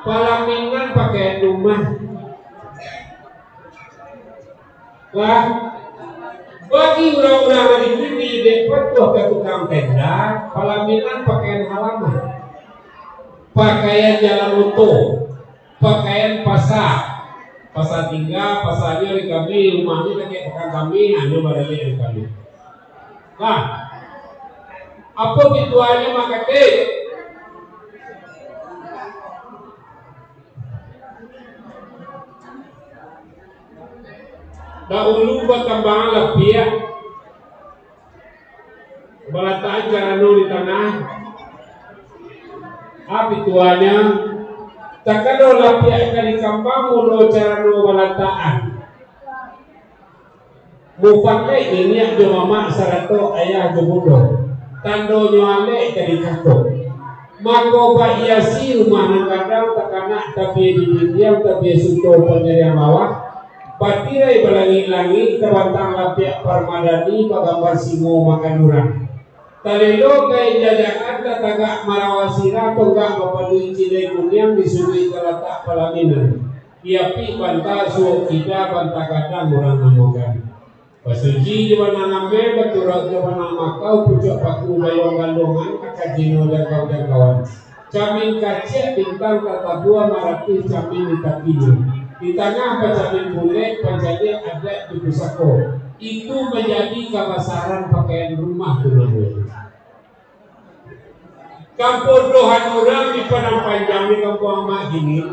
palaminan pakai rumah. Lah, bagi orang-orang di sini dapat ke tukang tenda, palaminan pakaian halaman, pakaian jalan motor, pakaian pasar, pasar tinggal, pasarnya di kami, rumahnya kayak pekan kami, hanya badannya di kami. Nah, apa tujuannya maka dahulu perkembangan lapia balataan carano di tanah api tuanya takano lapia ikan di kambang mulo carano balataan mufakai ini aja mama sarato ayah jomudo tando nyoale ikan di kako mako ba iasi rumah kadang takana tapi di diam tapi suto penyerian bawah patirai belangi-langi terbantang lapiak parmadani pagambar singo makanurang talelo kay jajakan tagak marawasira tunggak mapadui cilai kunyang disuri kalatak palaminan iapi banta suok kita banta kadang orang ngamogan pasuji jaman ngambe baturak jaman makau pucuk paku bayong gandongan kakajino dan kawan camin kacek bintang tata dua marati camin itapinya di tengah pencamin bule penjadi ada di pusako itu menjadi kawasaran pakaian rumah tunangan. Kampung dohan orang di Padang Panjang di kampung amak gini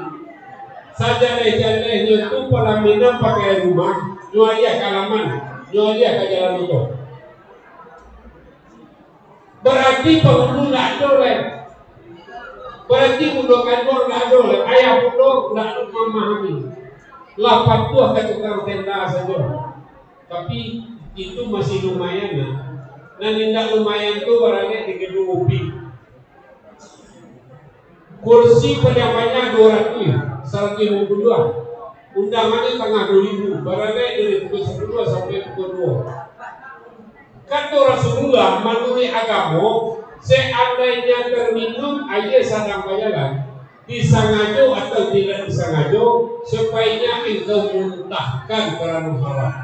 saja leh-leh nyentuh pelaminan pakaian rumah nyualia kalaman nyualia ke jalan itu berarti penghulu nggak doleh berarti budak kantor nggak doleh ayah budak nggak memahami lapan tuah ke tukang tenda saja tapi itu masih lumayan nah tidak lumayan tuh barangnya di gedung UPI kursi pendampingnya 200 152 undangannya tengah 2000 barangnya dari pukul 10 sampai pukul 2 kata Rasulullah menurut agama seandainya terminum aja sadang bayaran disengaja atau tidak disengaja sebaiknya engkau muntahkan karena haram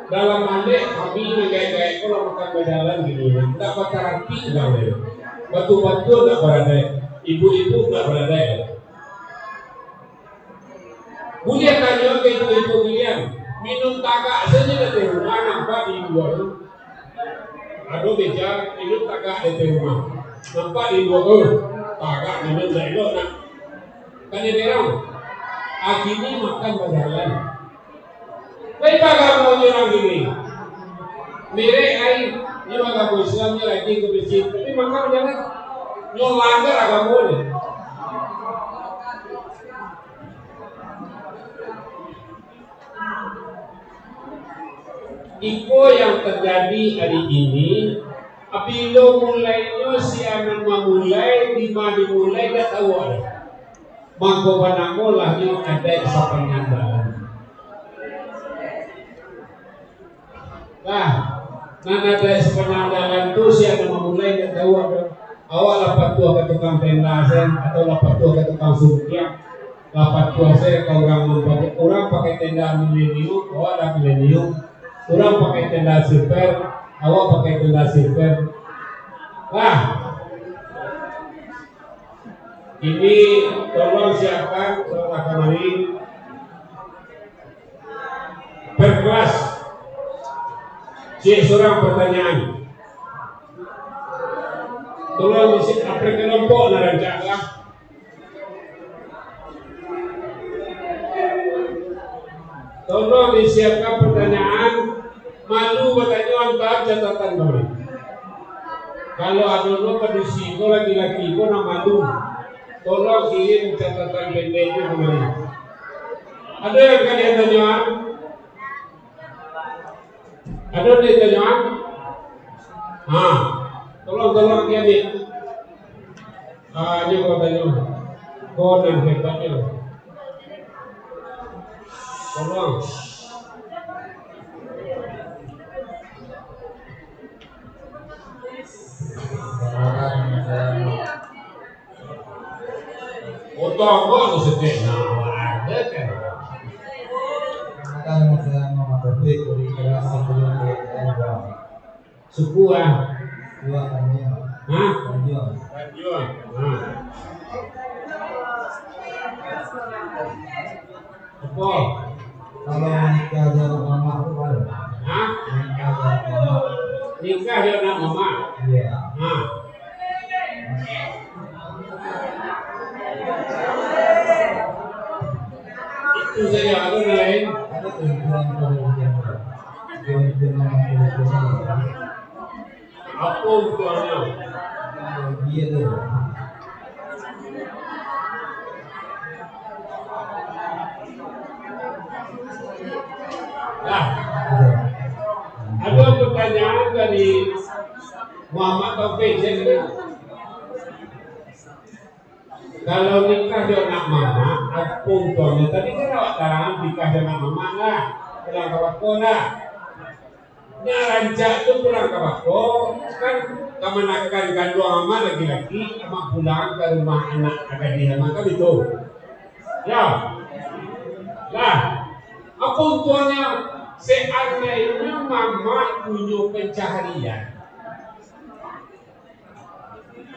dalam hal kami menggaya-gaya kalau makan berjalan gini tidak berarti tidak ada batu-batu tidak berada ibu-ibu tidak berada mulia tanya ke ibu-ibu kalian minum tagak saja di rumah nampak di luar aduh beja minum tagak di rumah nampak di luar tagak minum dari luar nak kan ini berang akhirnya makan berjalan baik kamu nyerang ini mirip air ini maka Islamnya lagi ke masjid tapi makan berjalan nyolanggar agama ini Iko yang terjadi hari ini apabila mulainya si anak memulai dimulai tak tahu ada mangko lahnya ada sepanjang jalan nah ada sepanjang jalan tu si anak memulai tak tahu ada awak lapat tua ke tukang tenda atau lapat tua ke tukang sukiak lapat tua saya ke orang pakai tenda milenium awak ada milenium orang pakai tenda silver, awak pakai tenda silver. Nah, Ini tolong siapkan saudara kamari berkelas. Seorang pertanyaan. Tolong isi apa kelompok narancaklah. Tolong disiapkan pertanyaan. Malu pertanyaan bab catatan kami. Kalau ada lo pedisi ko laki-laki ko na malu. Tolong kirim catatan pendeknya kembali. Ada yang kalian tanyakan? Ada yang tanyakan? Tolong dia nih. Ini kau tanya. Kau dan hebatnya. Tolong. Utang kok sedih. Ada kan? Akan saya mematuhi dari kelas sebelum berubah. Suku Dua kanjeng. Kanjeng. Apa? Kalau nikah dari mama itu boleh. Nikah dari mama. Nikah dia anak mama. Iya. Itu saya ada lain. Ada keuntungan. Apa ukurannya? Dia tuh. Nah, ada pertanyaan dari Muhammad Taufik. Kalau nikah dengan anak mama, apa untungnya? Tadi kan awak tarangan nikah dengan mama lah, pulang ke bako lah. Nah rancak itu pulang ke bako, kan kemenakan kandung mama laki-laki, sama pulang ke rumah anak agak dihamkan itu. Ya, lah, apa untungnya? Seandainya mama punya pencaharian,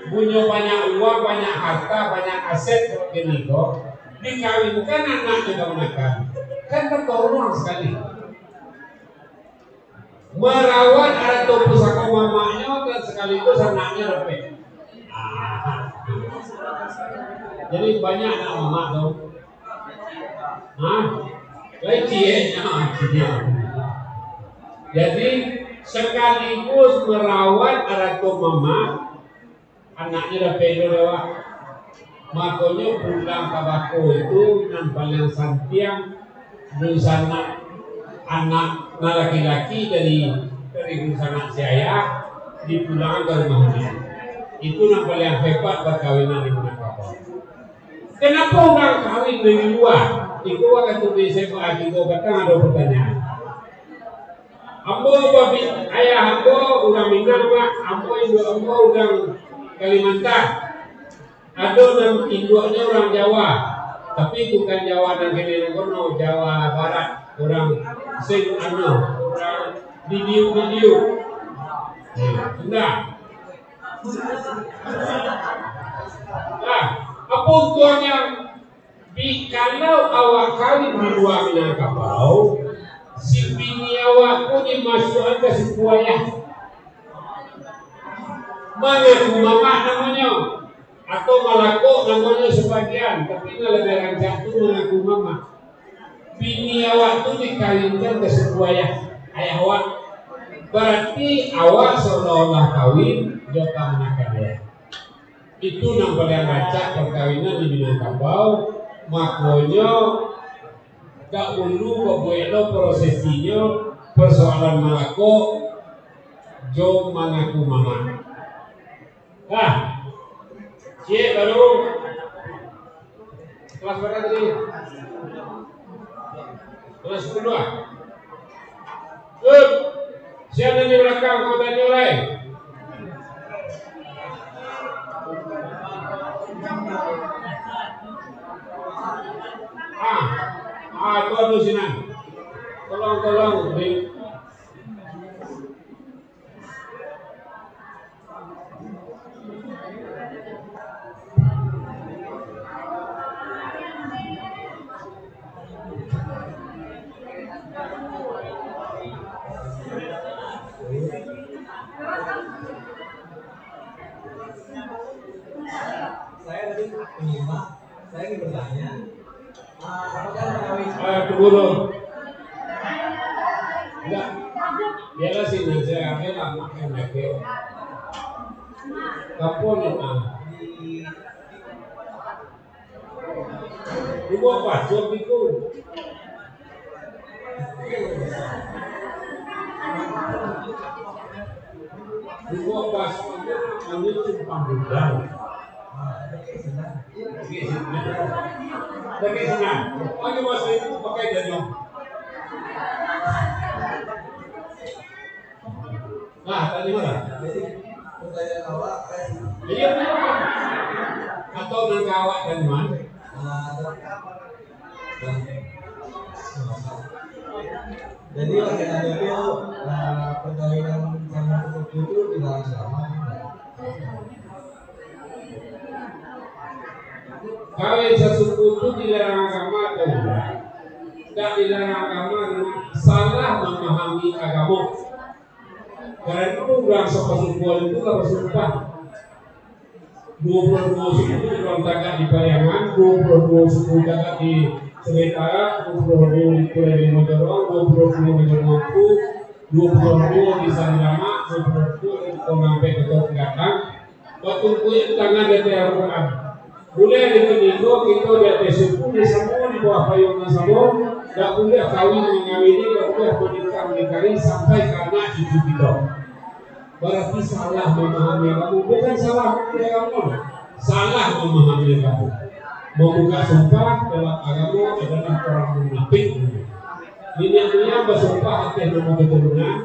punya banyak uang, banyak harta, banyak aset seperti itu, dikawinkan anak juga menekan, kan tertolong sekali. Merawat atau pusaka mamanya dan sekaligus anaknya repek. Jadi banyak anak mama dong. Jadi sekaligus merawat atau mama anaknya dah pedo lewat. Makanya pulang ke bako itu nampak yang santiang busana anak laki-laki dari busana saya dipulangkan ke rumahnya. Itu nampak yang hebat perkawinan di Minangkabau. Kenapa orang kawin dari luar? Itu waktu di SMA itu kadang ada pertanyaan. Ambo babi ayah ambo udah Minang pak, ambo ibu ambo udah Kalimantan. Ada orang induknya orang Jawa, tapi bukan Jawa dan Kedengono, Jawa Barat, orang sing orang video. Sudah. Nah, apa untungnya? Kalau awak kawin di luar Minangkabau, si bini awak pun dimasukkan ke si ayah. Mengaku mama namanya, atau malako namanya sebagian, tapi lebih rancak itu mengaku mama. Bini awak itu dikawinkan ke si ayah awak. Berarti awak seolah-olah kawin, jika menakan dia. Itu nampak yang rancak perkawinan di Minangkabau. Makanya tak perlu membuat prosesinya persoalan malako jom mengaku mama. Cik baru kelas berapa tadi? Kelas 10 siapa di belakang kau tanya lain? Tuan Lusinan, tolong beri. tadi menyimak, saya ingin bertanya, apakah terawih? Tunggu dulu. Enggak. Biarlah sih nanti aja lama kan lagi. Kapon itu. Ibu apa? Jawab itu. Ibu apa? Kami simpang gudang. Pakai senang. Lagi masih itu pakai jadian. Nah, tadi mana? Pertanyaan awak, Iya, atau nangkawak dan mana? jadi laki-laki itu perkawinan sama sepupu itu dilarang agama. Kawin sesuku itu dilarang agama atau enggak? Tidak dilarang agama, salah memahami agama. Karena itu orang sepupu itu kalau sumpah 22 suku dalam tagak di Pariangan, 22 suku tagak di Sementara, 22 di Pulau Limodorong, 22 di Mampu, 22 di Sanlama, 22 di Komampe Ketua Pendatang. Waktu itu tangan dari Al-Quran. Boleh di Kenigo, kita di atas suku, di semua di bawah payungan semua. Tak boleh kawin mengawini, tak boleh menikah sampai karena cucu kita. Berarti salah memahami kamu, bukan salah memahami kamu, salah memahami kamu. Membuka sumpah dalam agama adalah orang munafik. Ini bersumpah atas nama keturunan,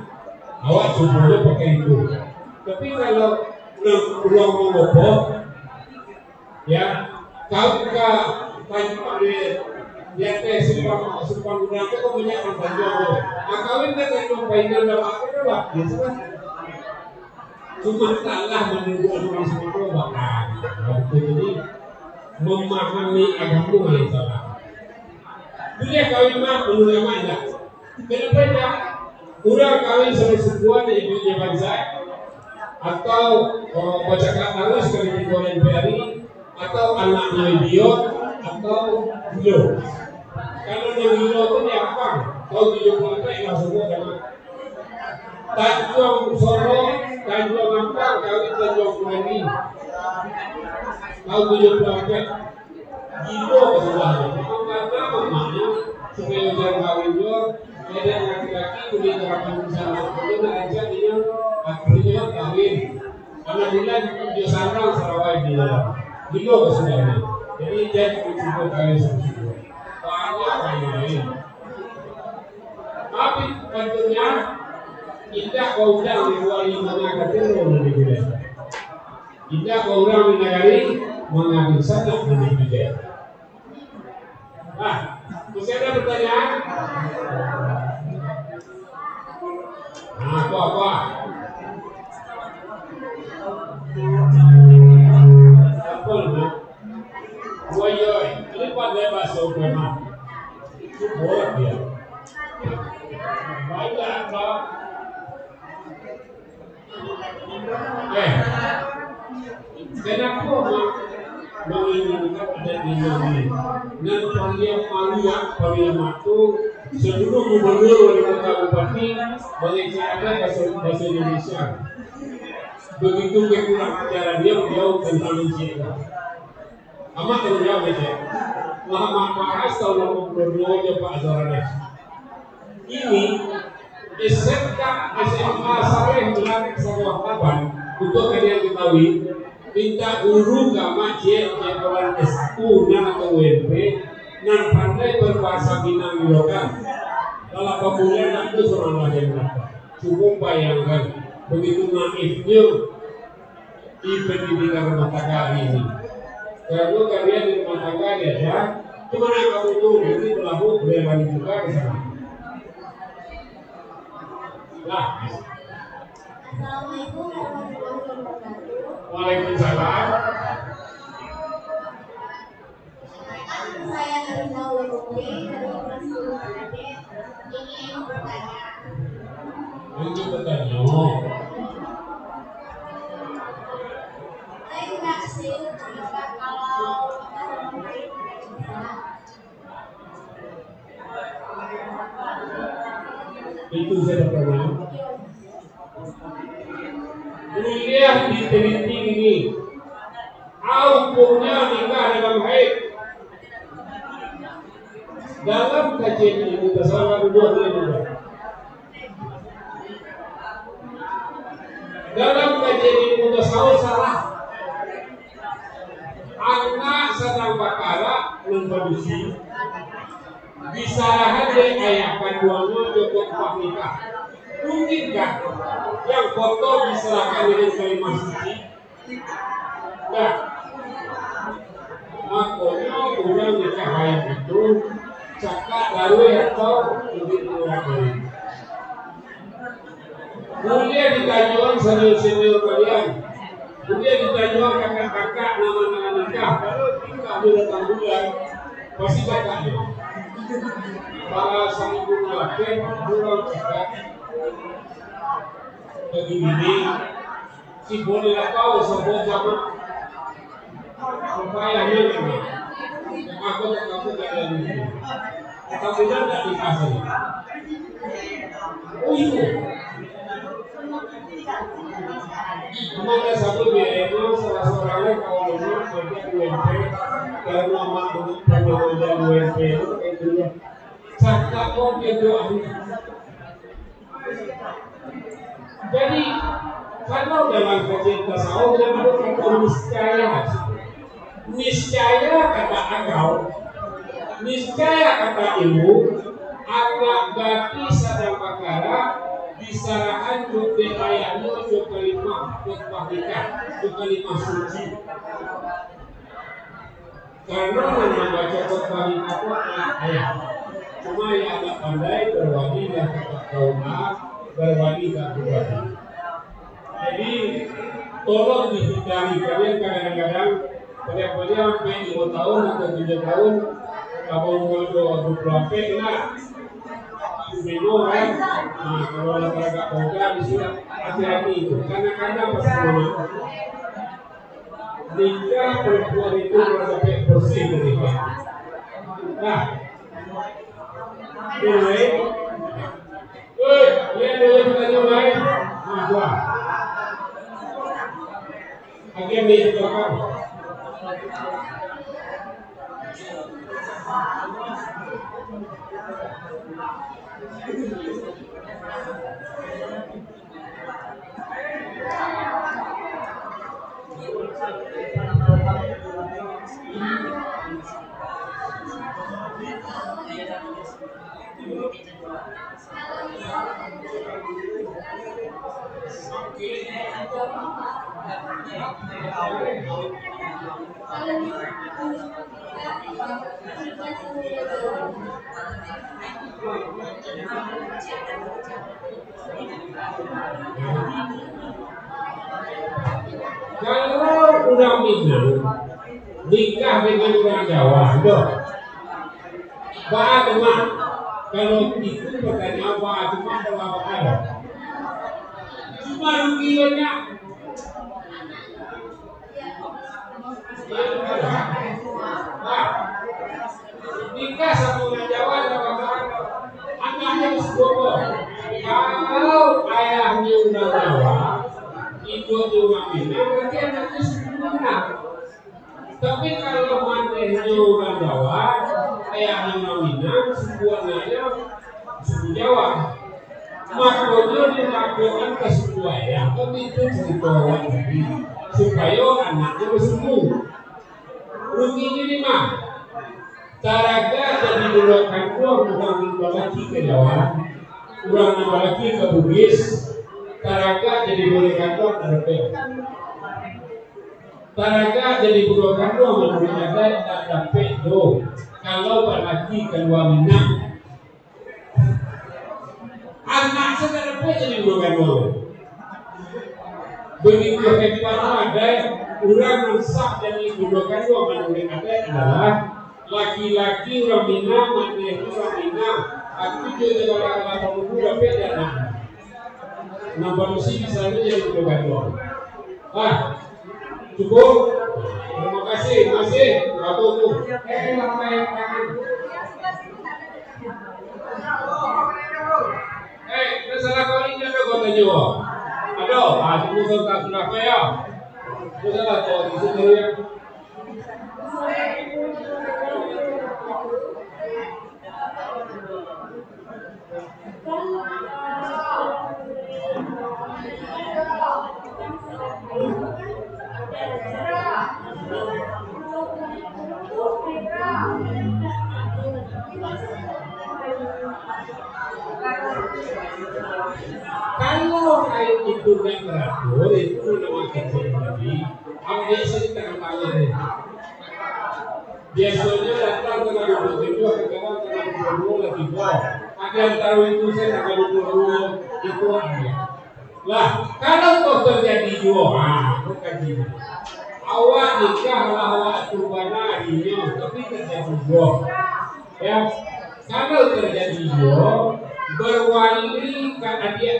awak sumpahnya pakai itu. Tapi kalau pulang mengobok, ya kau buka tanpa di atas sumpah gudang itu kau banyak orang banjir. Kawin kan yang membaikan dalam agama, biasa kan? Cuma salah menunggu orang semua bahkan. Jadi memahami agama yang salah. Boleh kawin mah menurut mana? Kenapa tidak? Kurang kawin sama sebuah dari ibunya bangsa, atau baca harus kali digoreng beri, atau anaknya idiot, atau gilo. Kalau yang gilo itu dia apa? Kau gilo apa yang semua dengan Tanjung Soro, Tanjung Ampang, kawin Tanjung Kuali. Kau gilo apa? Gilo kesudahannya. Karena mamanya supaya jangan kawin dia, ada laki-laki kulit terapan bersama. Dia belajar dia akhirnya kawin. Karena dia sarang sarawai dia. Gilo kesudahannya. Jadi jadi mencoba kawin sama semua. Banyak lain. Tapi tentunya tidak kau undang di wali mengajar terus di budaya. Tidak kau undang di negari mengambil sangat di budaya. Nah, masih ada pertanyaan? Nah, apa? Apa lu? Woyoy, ini pada bahasa Ukraina. Boleh dia. Baiklah, Pak. Kenapa menginginkan ada di sini? Dan Panglia Matu seluruh gubernur wali kota bupati mengisahkan bahasa Indonesia. Begitu kekurang ajaran dia menjauh tentang Indonesia. Amat terjauh saja. Muhammad Faras tahun 62 Pak Azharanes. Ini SMA Saleh melatih sebuah kapan untuk kalian ketahui minta guru gama kawan S1 dan atau UMP dan pandai berbahasa Minang di lokal. Kalau pemulihan itu seorang lagi berapa? Cukup bayangkan begitu naifnya di pendidikan rumah tangga ini. Kalau kalian di rumah tangga ya, gimana kamu tuh nanti berlaku boleh lagi juga ke sana. Nah, Assalamualaikum warahmatullahi wabarakatuh. Waalaikumsalam. Saya Narina Wekopri dari kelas 10 KTP ingin bertanya. Untuk bertanya. Saya nggak sih kenapa kalau itu saya pernah kuliah di teliti ini. Hukumnya nikah dalam haid. Dalam kajian ini tersalah dua juga. Dalam kajian ini mutasawuf salah. Anak sedang bakara memproduksi disarahan dari ayah panduannya cukup nikah. Mungkinkah yang kotor diserahkan dengan kalimat suci? Nah, makanya orang nikah haid itu cakap lalu atau lebih kurang ini. Kemudian ditajuan senior kalian. Kemudian ditajuan kakak-kakak nama-nama nikah. Kalau nikah datang bulan, pasti kakaknya. Para sang ibu laki, orang cakap begini, si boleh tahu sebuah zaman supayanya memang aku tak ada di sini. Tapi tidak dikasih. Oh itu. Maka satu biayanya salah seorangnya kalau dulu kerja UMP karena mak untuk pengawasan UMP itu cakap kok itu ahli. Jadi kalau dalam kajian tasawuf kita kata niscaya kata akal, niscaya kata ilmu, agak gati sadang perkara disarahan untuk ayatnya untuk kalimah suci. Karena yang baca kalimah itu ayat. Cuma yang agak pandai berwadi dan kaumah berwadi dan berwadi. Jadi tolong dihindari kalian kadang-kadang pada sampai 2 tahun atau 3 tahun kalau mau 20 kena minum kan. Nah, kalau agak boga disuruh hati-hati itu. Kadang-kadang pas nikah perempuan itu sampai bersih menikah. Nah, mulai, lihat dulu kita mulai. Nah, gua. Agen di belakang. Kalau orang Minang nikah dengan orang Jawa, cuma kalau itu pertanyaan apa cuma kalau ada, cuma rugi banyak. Nikah sama orang Jawa anaknya sebobo. Kalau ayahnya orang Jawa, ibunya orang Minang, berarti anaknya sebenarnya. Tapi kalau manehnya orang Jawa, ayahnya orang Minang, sebenarnya suku Jawa. Makanya dilakukan kesesuaian, tapi itu cerita lagi supaya anaknya bersembuh. Ruginya di mana? Taraga jadi dulukan uang orang laki ke Jawa, orang laki ke Bugis. Taraga jadi dulukan uang terlebih. Taraga jadi dulukan uang menurut tak dapat do. Kalau laki keluar Minang, anak sedang apa jadi dulukan uang. Begitu kehidupan ada orang mensak jadi dulukan uang menurut adalah laki-laki orang Minang, maneh orang Minang, aku juga kalau pemuda beda nah. Nampak mesti bisa jadi dulukan uang. Cukup. Terima kasih, masih. Tuh. Lampai tangan. ke Jawa. Aduh, aku sudah Surabaya. Sudah tahu di sini ya. Kalau air itu nggak teratur, itu nama kecil tadi. Apa biasa di tengah-tengah nih? Biasanya datang ke dalam kedua, kadang dalam kedua lagi bawah. Ada yang taruh itu saya akan kedua itu aja. Lah, kalau kau terjadi dua, bukan ini. Awak nikah lah awak turbana harinya, tapi terjadi dua. Ya, kalau terjadi dua, berwali ke adik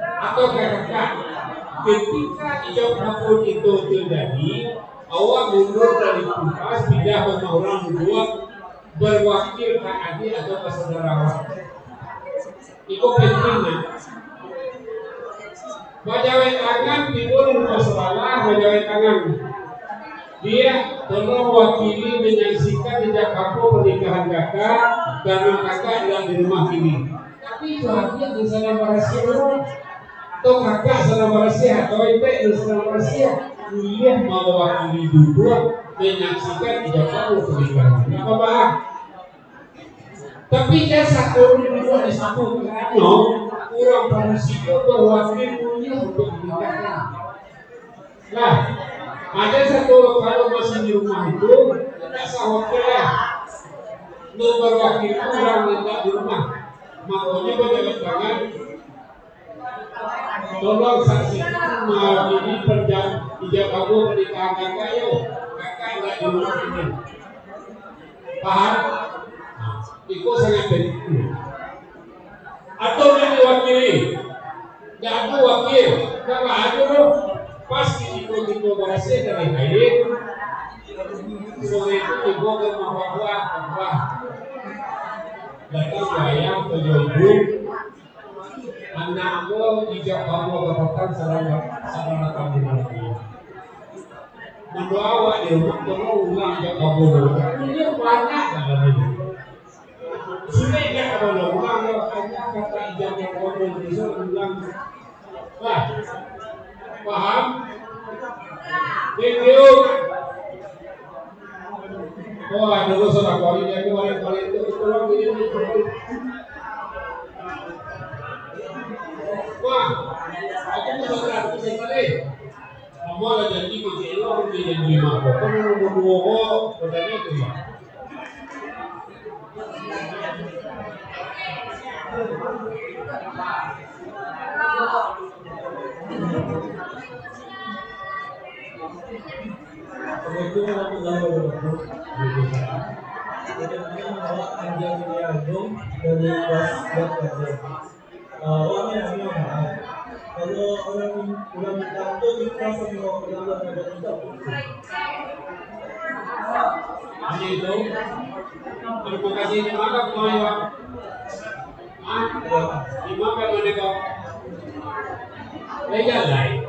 atau kakak. Ketika ijab kabul itu terjadi, awak mundur dari kulkas pindah ke orang berdua berwakil ke adik atau ke saudara awak. Itu pentingnya. Bajawai tangan timbul masalah bajawai tangan. Dia tolong wakili menyaksikan ijab kabul pernikahan kakak karena kakak tidak di rumah ini. Tapi itu hati yang sana rahasia. Atau kakak sana rahasia atau ibu sana rahasia. Kuliah mewakili dua menyaksikan ijab kabul pernikahan. Apa bahas? Tapi dia satu dua disebut no kurang berisiko berwakil kuliah untuk menikahkan. Nah, ada satu kalau masih di rumah itu tidak sah wakilnya. Nomor wakil kurang tidak di rumah. Makanya berjalan tangan. Tolong saksikan mewakili ijab kabul pernikahan kakak yuk. Kakak tidak di rumah ini. Paham? Itu sangat penting. Atau yang diwakili, tidak ada wakil, kalau ada pasti itu berhasil dari baik. Sore itu dibawa ke mahkamah, datang bayang ke ibu, anakmu ijab kabul dapatkan saudara kamu lagi. Mendoa di rumah tolong ulang ijab kabul. Ini banyak dalam ini. Sudah tidak ada ulang hanya kata ijab kabul bisa ulang. Wah, paham? Thank you. Wah, dulu sudah kali itu tolong ini. Wah, aku sudah sekali. Kamu ada janji kecil orang di janji mako. Kamu mau katanya itu ya. Assalamualaikum warahmatullahi wabarakatuh. Kita menolak Anjang Agung dari Wasbat Kajian. Orangnya namanya Maaf. Kalau orang minta itu kita semua orang ada tidak. Hanya itu. Terima kasih terima semuanya. Terima kasih kau. Legal lain.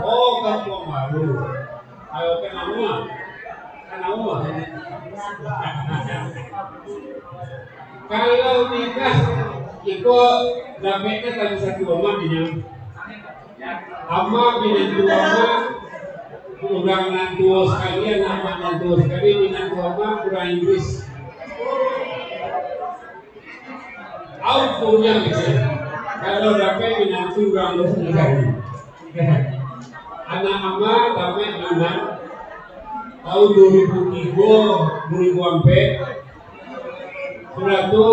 Oh, kampung baru. Ayo kena rumah. Kalau nikah ikut dapetnya tadi satu rumah dengan ama dengan dua kurang nantu sekalian ama nantu sekali dengan dua kurang Inggris. Out punya gitu. Kalau dapat dengan kurang sekali. Anak ama dapat dengan tahun 2004 sudah itu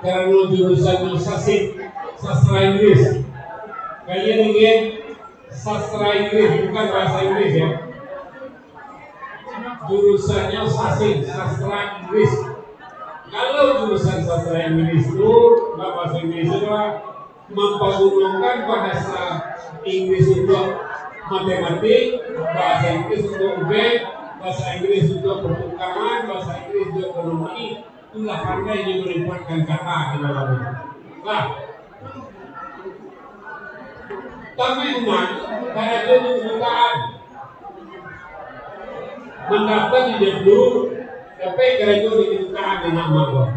karena jurusan sastra Inggris. Kalian ingin sastra Inggris bukan bahasa Inggris ya. Jurusannya sastra Inggris. Kalau jurusan sastra Inggris itu bahasa Inggris itu mempergunakan bahasa Inggris untuk matematik, bahasa Inggris untuk UB, bahasa Inggris untuk pertukaran, bahasa Inggris untuk ekonomi, itulah pandai dia melibatkan kata di dalamnya. Nah, tapi umat karena dia kedutaan mendaftar di dulu, tapi karena itu di kedutaan di nama Allah.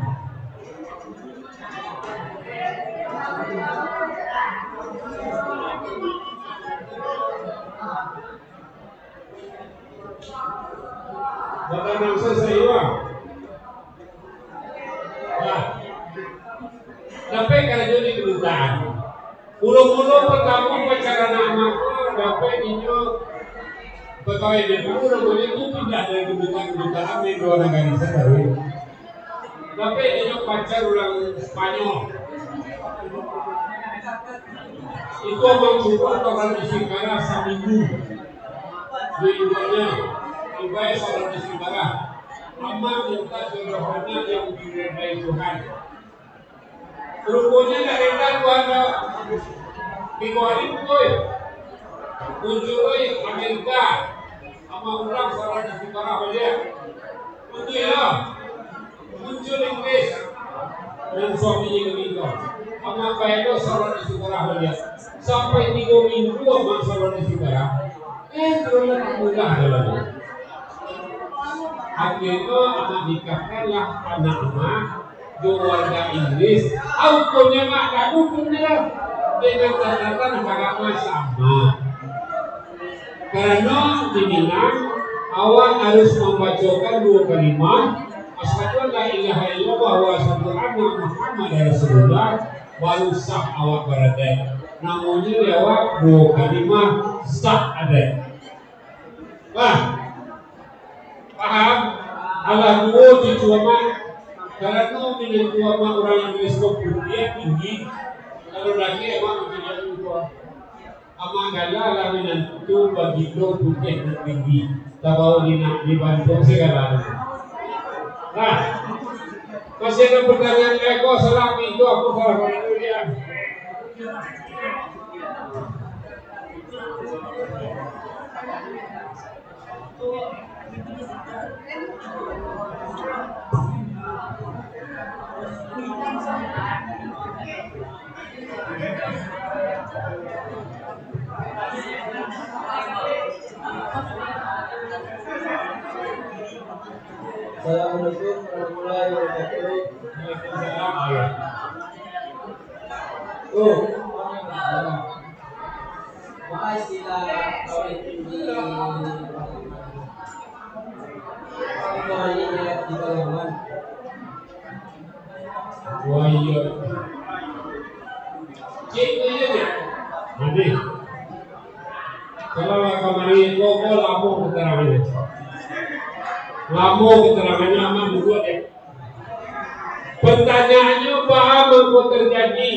Bapak bangsa saya, nah, tapi karena itu di kedutaan. Pulau-pulau pertama pacaran nama aku dapat itu pegawai DPU namanya itu pindah dari kedutaan di luar negara sendiri. Tapi itu pacar orang Spanyol. Itu abang support orang Isikara seminggu di Indonesia. Ibadah orang Isikara. Amat minta serohnya yang diredai Tuhan. Rupanya tak rendah kepada Bikuari Pukul Muncul Amerika sama orang seorang di Sibara saja muncul Inggris dan suaminya begitu sama Paedo seorang di Sibara saja sampai 3 minggu sama seorang di Sibara terus mudah dalamnya akhirnya anak nikahkanlah anak-anak warga Inggris, aukonya mak kamu punya dengan catatan agama sama. Karena dibilang awal harus membacakan 2 kalimat, asyhadu la ilaha illallah wa asyhadu anna Muhammadar Rasulullah, baru sah awak berada. Namunnya lewat 2 kalimat sah ada. Paham? Allah dua dicuaman. Karena dengan tua orang yang teleskop dia tinggi, kalau lagi emang tidak lupa. Ama gala laminan itu begitu bukit tinggi, tahu di Bandung segala. Nah, masih ada pertanyaan Eko selama itu aku salah dulu ya. Assalamualaikum warahmatullahi wabarakatuh. Waalaikumsalam. Apa istilah kawin di kawinnya di Palembang? Wah iya. Cikgu aja. Nanti. Kalau kemarin koko lamu keterangannya. Lamu keterangannya aman dulu deh. Pertanyaannya apa yang terjadi?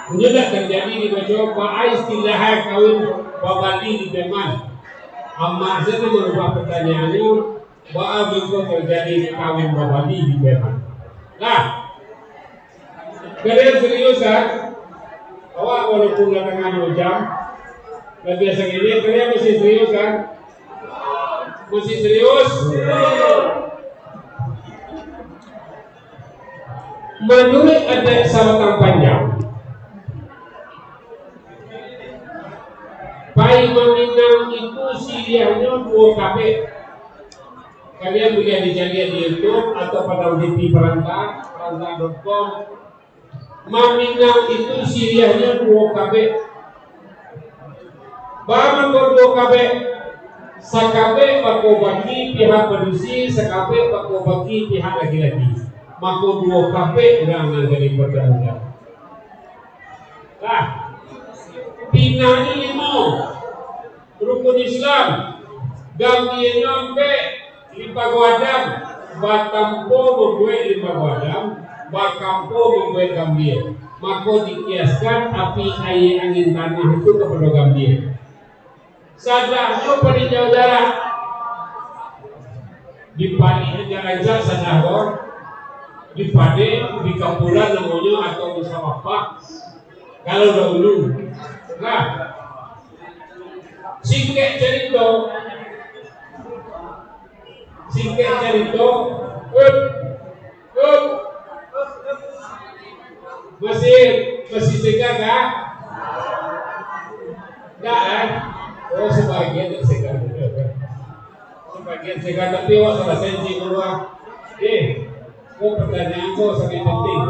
Tidak terjadi di Bajo. Apa istilah kawin babali di Beman? Amma saya merubah pertanyaannya. Apa yang terjadi di kawin babali di Beman? Nah, kalian serius kan? Awak walaupun datang 2 jam, lebih segini kalian masih serius kan? Masih serius? Menurut ada syaratan panjang, Pai meminang itu siriahnya 2 KB. Kalian boleh dicari di YouTube atau pada UDP perantah.com. Meminang itu siriahnya 2 KB. Baru 2 KB. Sakabe bako bagi pihak produksi, sakabe bako bagi pihak laki-laki. Mako 2 KB udah menjadi pertanyaan. Nah, pinanya 5 rukun Islam. Gambia nyampe 5 guadam, batampo membuat 5 guadam, bakampo membuat Gambia. Mako dikiaskan api air angin tanah itu kepada Gambia. Sadahnya peninjau jarak di padi jalan sadahor di padi di kampulan namanya atau di Samapak kalau dahulu. Nah, singkat cerita Singkat cerita, up. Masih segar kah? Enggak kan? Oh sebagian segar. Sebagian segar tapi awak salah sensi keluar. Pertanyaan kau sangat penting.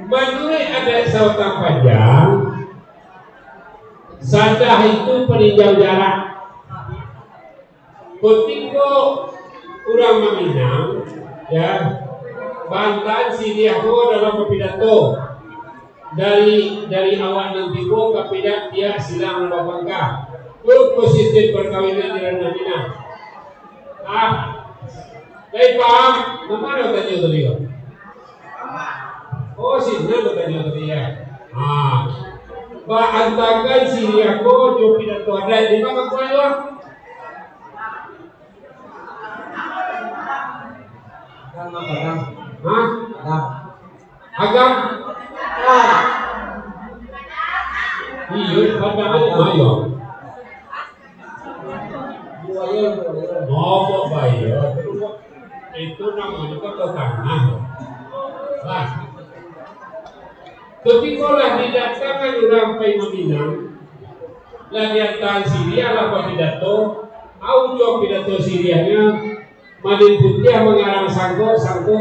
Menurut adat Sautan Panjang, sadah itu peninjau jarak. Ketika orang meminang, ya, Bantan Siriako dalam pidato dari awal nanti ko kapidat dia silang babangka. Sistem perkawinan di Ranah Minang. Baik paham? Mana tanya tadi? Oh sini tanya tadi ya. Antakan Siriako jo pidato ada di mana kau ya? Agam? Iya, padahal mayo. Ngomong bayo. Itu namanya ketegangan. Lah. Ketika lah didatangkan orang Meminang, lagi antar Syria lah pidato, audio pidato Syrianya. Madin putih mengarang sangko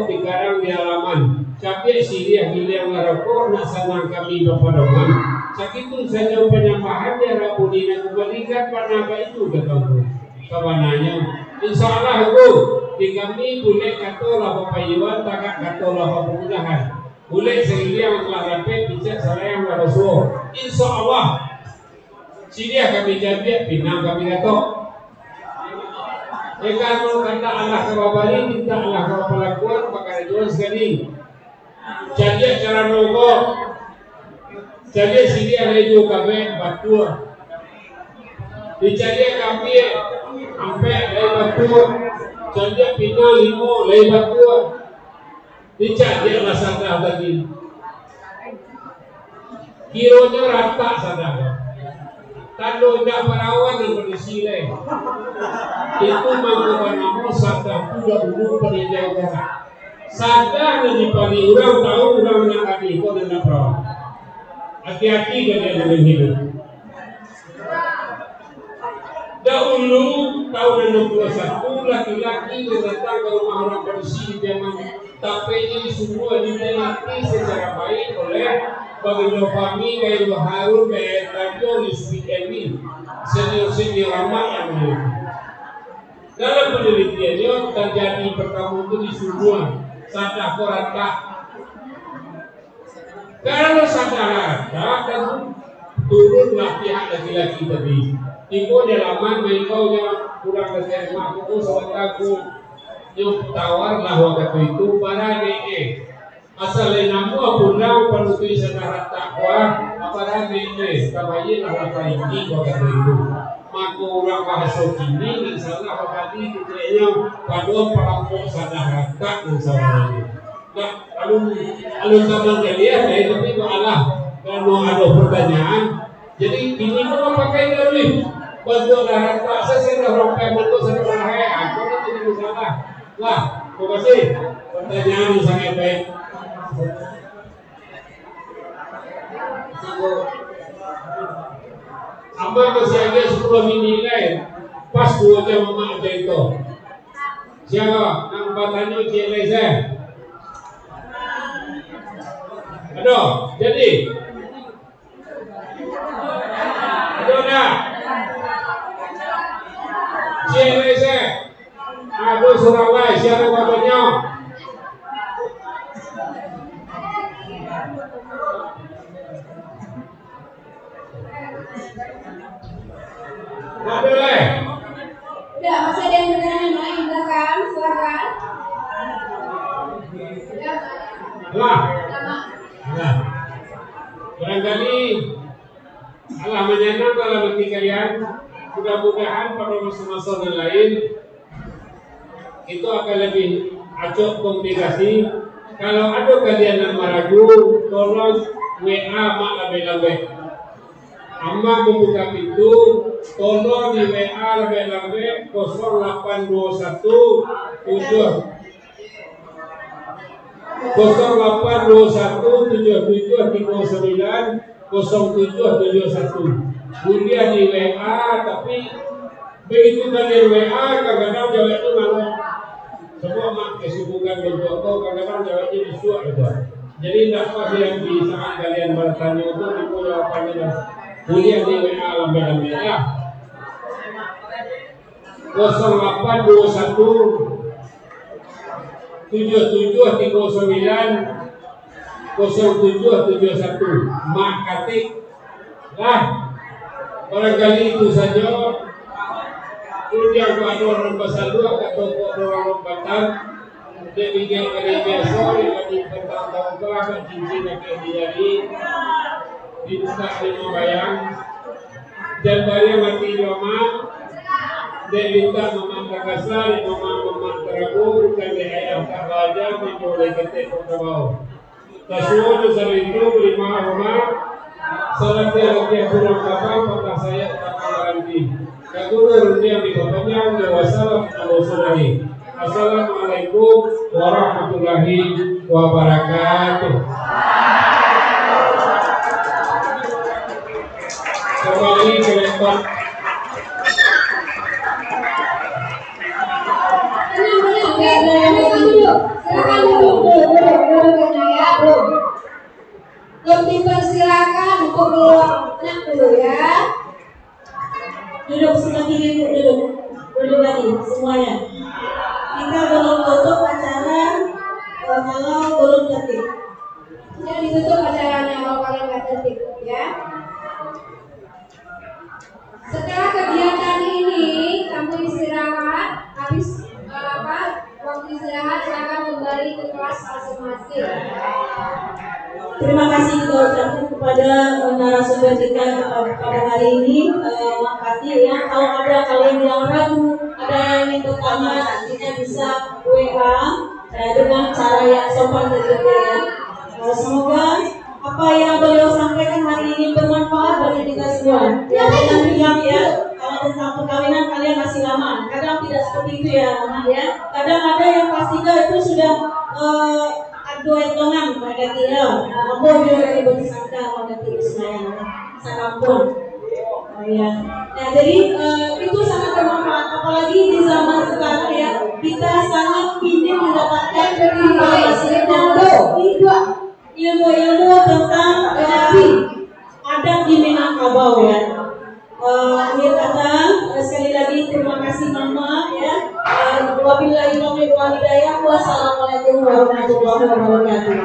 dikarang di halaman. Tapi Syria hilang ngaroko nak senang kami berpedoman. Sakitun saja penyambahan dia rabunina kembalikan panaga itu kataku. Kawananya, insya Allah aku di kami boleh katolah papayuan takak katolah papemudahan. Boleh Syria mengelarape bijak sarayang Rasul. Insya Allah Syria kami jadi pinang kami kato. Jika kata Allah kebabari, minta Allah kebalakuan, maka jual sekali. Jadi cara nogo, jadi sini ada juga kami batu. Dicari kami sampai dari batu, jadi pinang limo dari batu. Dicari Allah sadar tadi. Kironya rata sadar. Tando tidak perawan yang berisi lain. Itu mengubah sadar sudah dulu peninjau jarak. Sadar dan dipani orang tahu orang menangani itu dan perawan. Hati-hati kalian dalam hidup. Dahulu tahun 61 laki-laki datang ke rumah orang berisi di zaman tapi ini semua dinikmati secara baik oleh Baginda kami Khairul Harun Bayatanjo Lisbik Emin senior ramah yang memiliki. Dalam penelitiannya terjadi pertemuan itu di semua sadar korata. Kalau sadar rata dan turunlah pihak laki-laki tadi. Ibu di laman mereka yang kurang keserma aku soal aku yang tawar lah waktu itu para asal namu pulang penutup sadar takwa para kabayin lah ini waktu itu. Maka orang bahasa kini misalnya waktu itu kayaknya paduan perampok sadar rata dan sebagainya. Nah, alun zaman kalian ya tapi Allah kalau ada pertanyaan jadi ini mau pakai dari bentuk rata saya orang pembantu saya orang aku itu tidak salah. Lah, terima kasih. Pertanyaan yang sangat baik. Amba masih ada 10 mini lain. Pas 2 jam mama aja itu. Siapa? Nang batanya Cik saya. Aduh, jadi. Aduh dah. Cik saya. Aduh Surabaya, siapa bapaknya? Ada leh. Tidak, masih ada yang bertanya yang lain, silakan. Lah. Nah. Barangkali Allah menyenang dalam hati kalian. Mudah-mudahan pada masa-masa yang lain itu akan lebih acok komunikasi. Kalau ada kalian yang meragu, tolong WA mak lebih-lebih. Amma membuka pintu, tolong di WA lebih 0821 7 082177390771. Dia di WA, tapi begitu kalian WA kadang-kadang jawab itu malah semua mak kesibukan berfoto, kadang-kadang jawabnya disuap itu. Jadi tidak pas yang di saat kalian bertanya itu itu jawabannya dah. Dia di WA lebih ya. 0821 77390771 Mak Katik lah, barangkali itu saja. Kemudian ada orang pasal 2 atau orang lompatan dia bikin dari biasa di tentang tahun cincin yang dijadi dibuka 5 bayang dan bayang mati lama. Dia minta Mama Kakasar, Mama Terabu, bukan di ayam tak baja, boleh ketik ke bawah. Tasawuf dari itu 5 rumah, salah dia kurang kapal, maka saya tak garanti. Kagunan rupiah di bapaknya, wassalamualaikum warahmatullahi wabarakatuh. Kembali ke laptop. Silakan duduk ya, bro. Dipersilakan untuk keluar dulu ya. Duduk sebelah kiri, duduk lagi semuanya. Kita belum tutup acara kalau belum tertib. Jangan ditutup acaranya kalau kalian nggak tertib ya. Setelah kegiatan ini kamu istirahat, habis waktu istirahat silakan kembali ke kelas masing-masing. Terima kasih kita ucapkan kepada narasumber kita pada hari ini, Mak Pati ya. Kalau ada kalian yang ragu, ada yang ingin bertanya, nantinya bisa WA dengan cara yang sopan dan ya. Semoga apa yang beliau sampaikan hari ini bermanfaat bagi kita semua. Ya, jangan bilang ya, kalau tentang perkawinan kalian masih lama. Kadang tidak seperti itu ya, Mama ya. Kadang ada yang kelas 3 itu sudah dua hitungan pada dia. Ampun juga dari bersangka pada tidak sayang, sakampun. Ya. Nah, jadi itu sangat bermanfaat, apalagi di zaman sekarang ya. Kita sangat minim mendapatkan ilmu tentang adat di Minangkabau ya. Akhir kata sekali lagi terima kasih Mama ya. Wabillahi taufiq wal hidayah. Wassalamualaikum warahmatullahi wabarakatuh.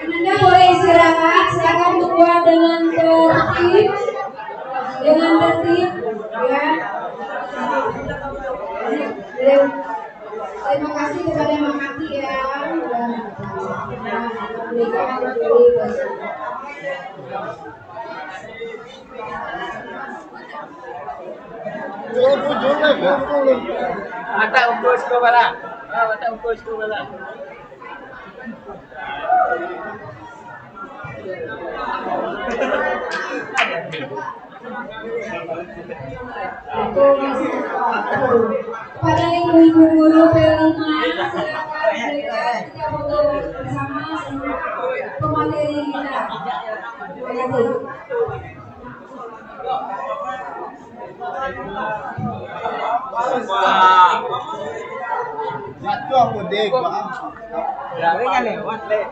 Anda boleh istirahat, silakan keluar dengan tertib, ya. Terima kasih kepada Mak Kati ya, memberikan Mata umpus ko bala. Mata umpus ko bala. Pada ibu-ibu guru P5 silakan kita foto bersama pemateri kita. Terima kasih. Waktu aku dek, Lari kan lewat dek.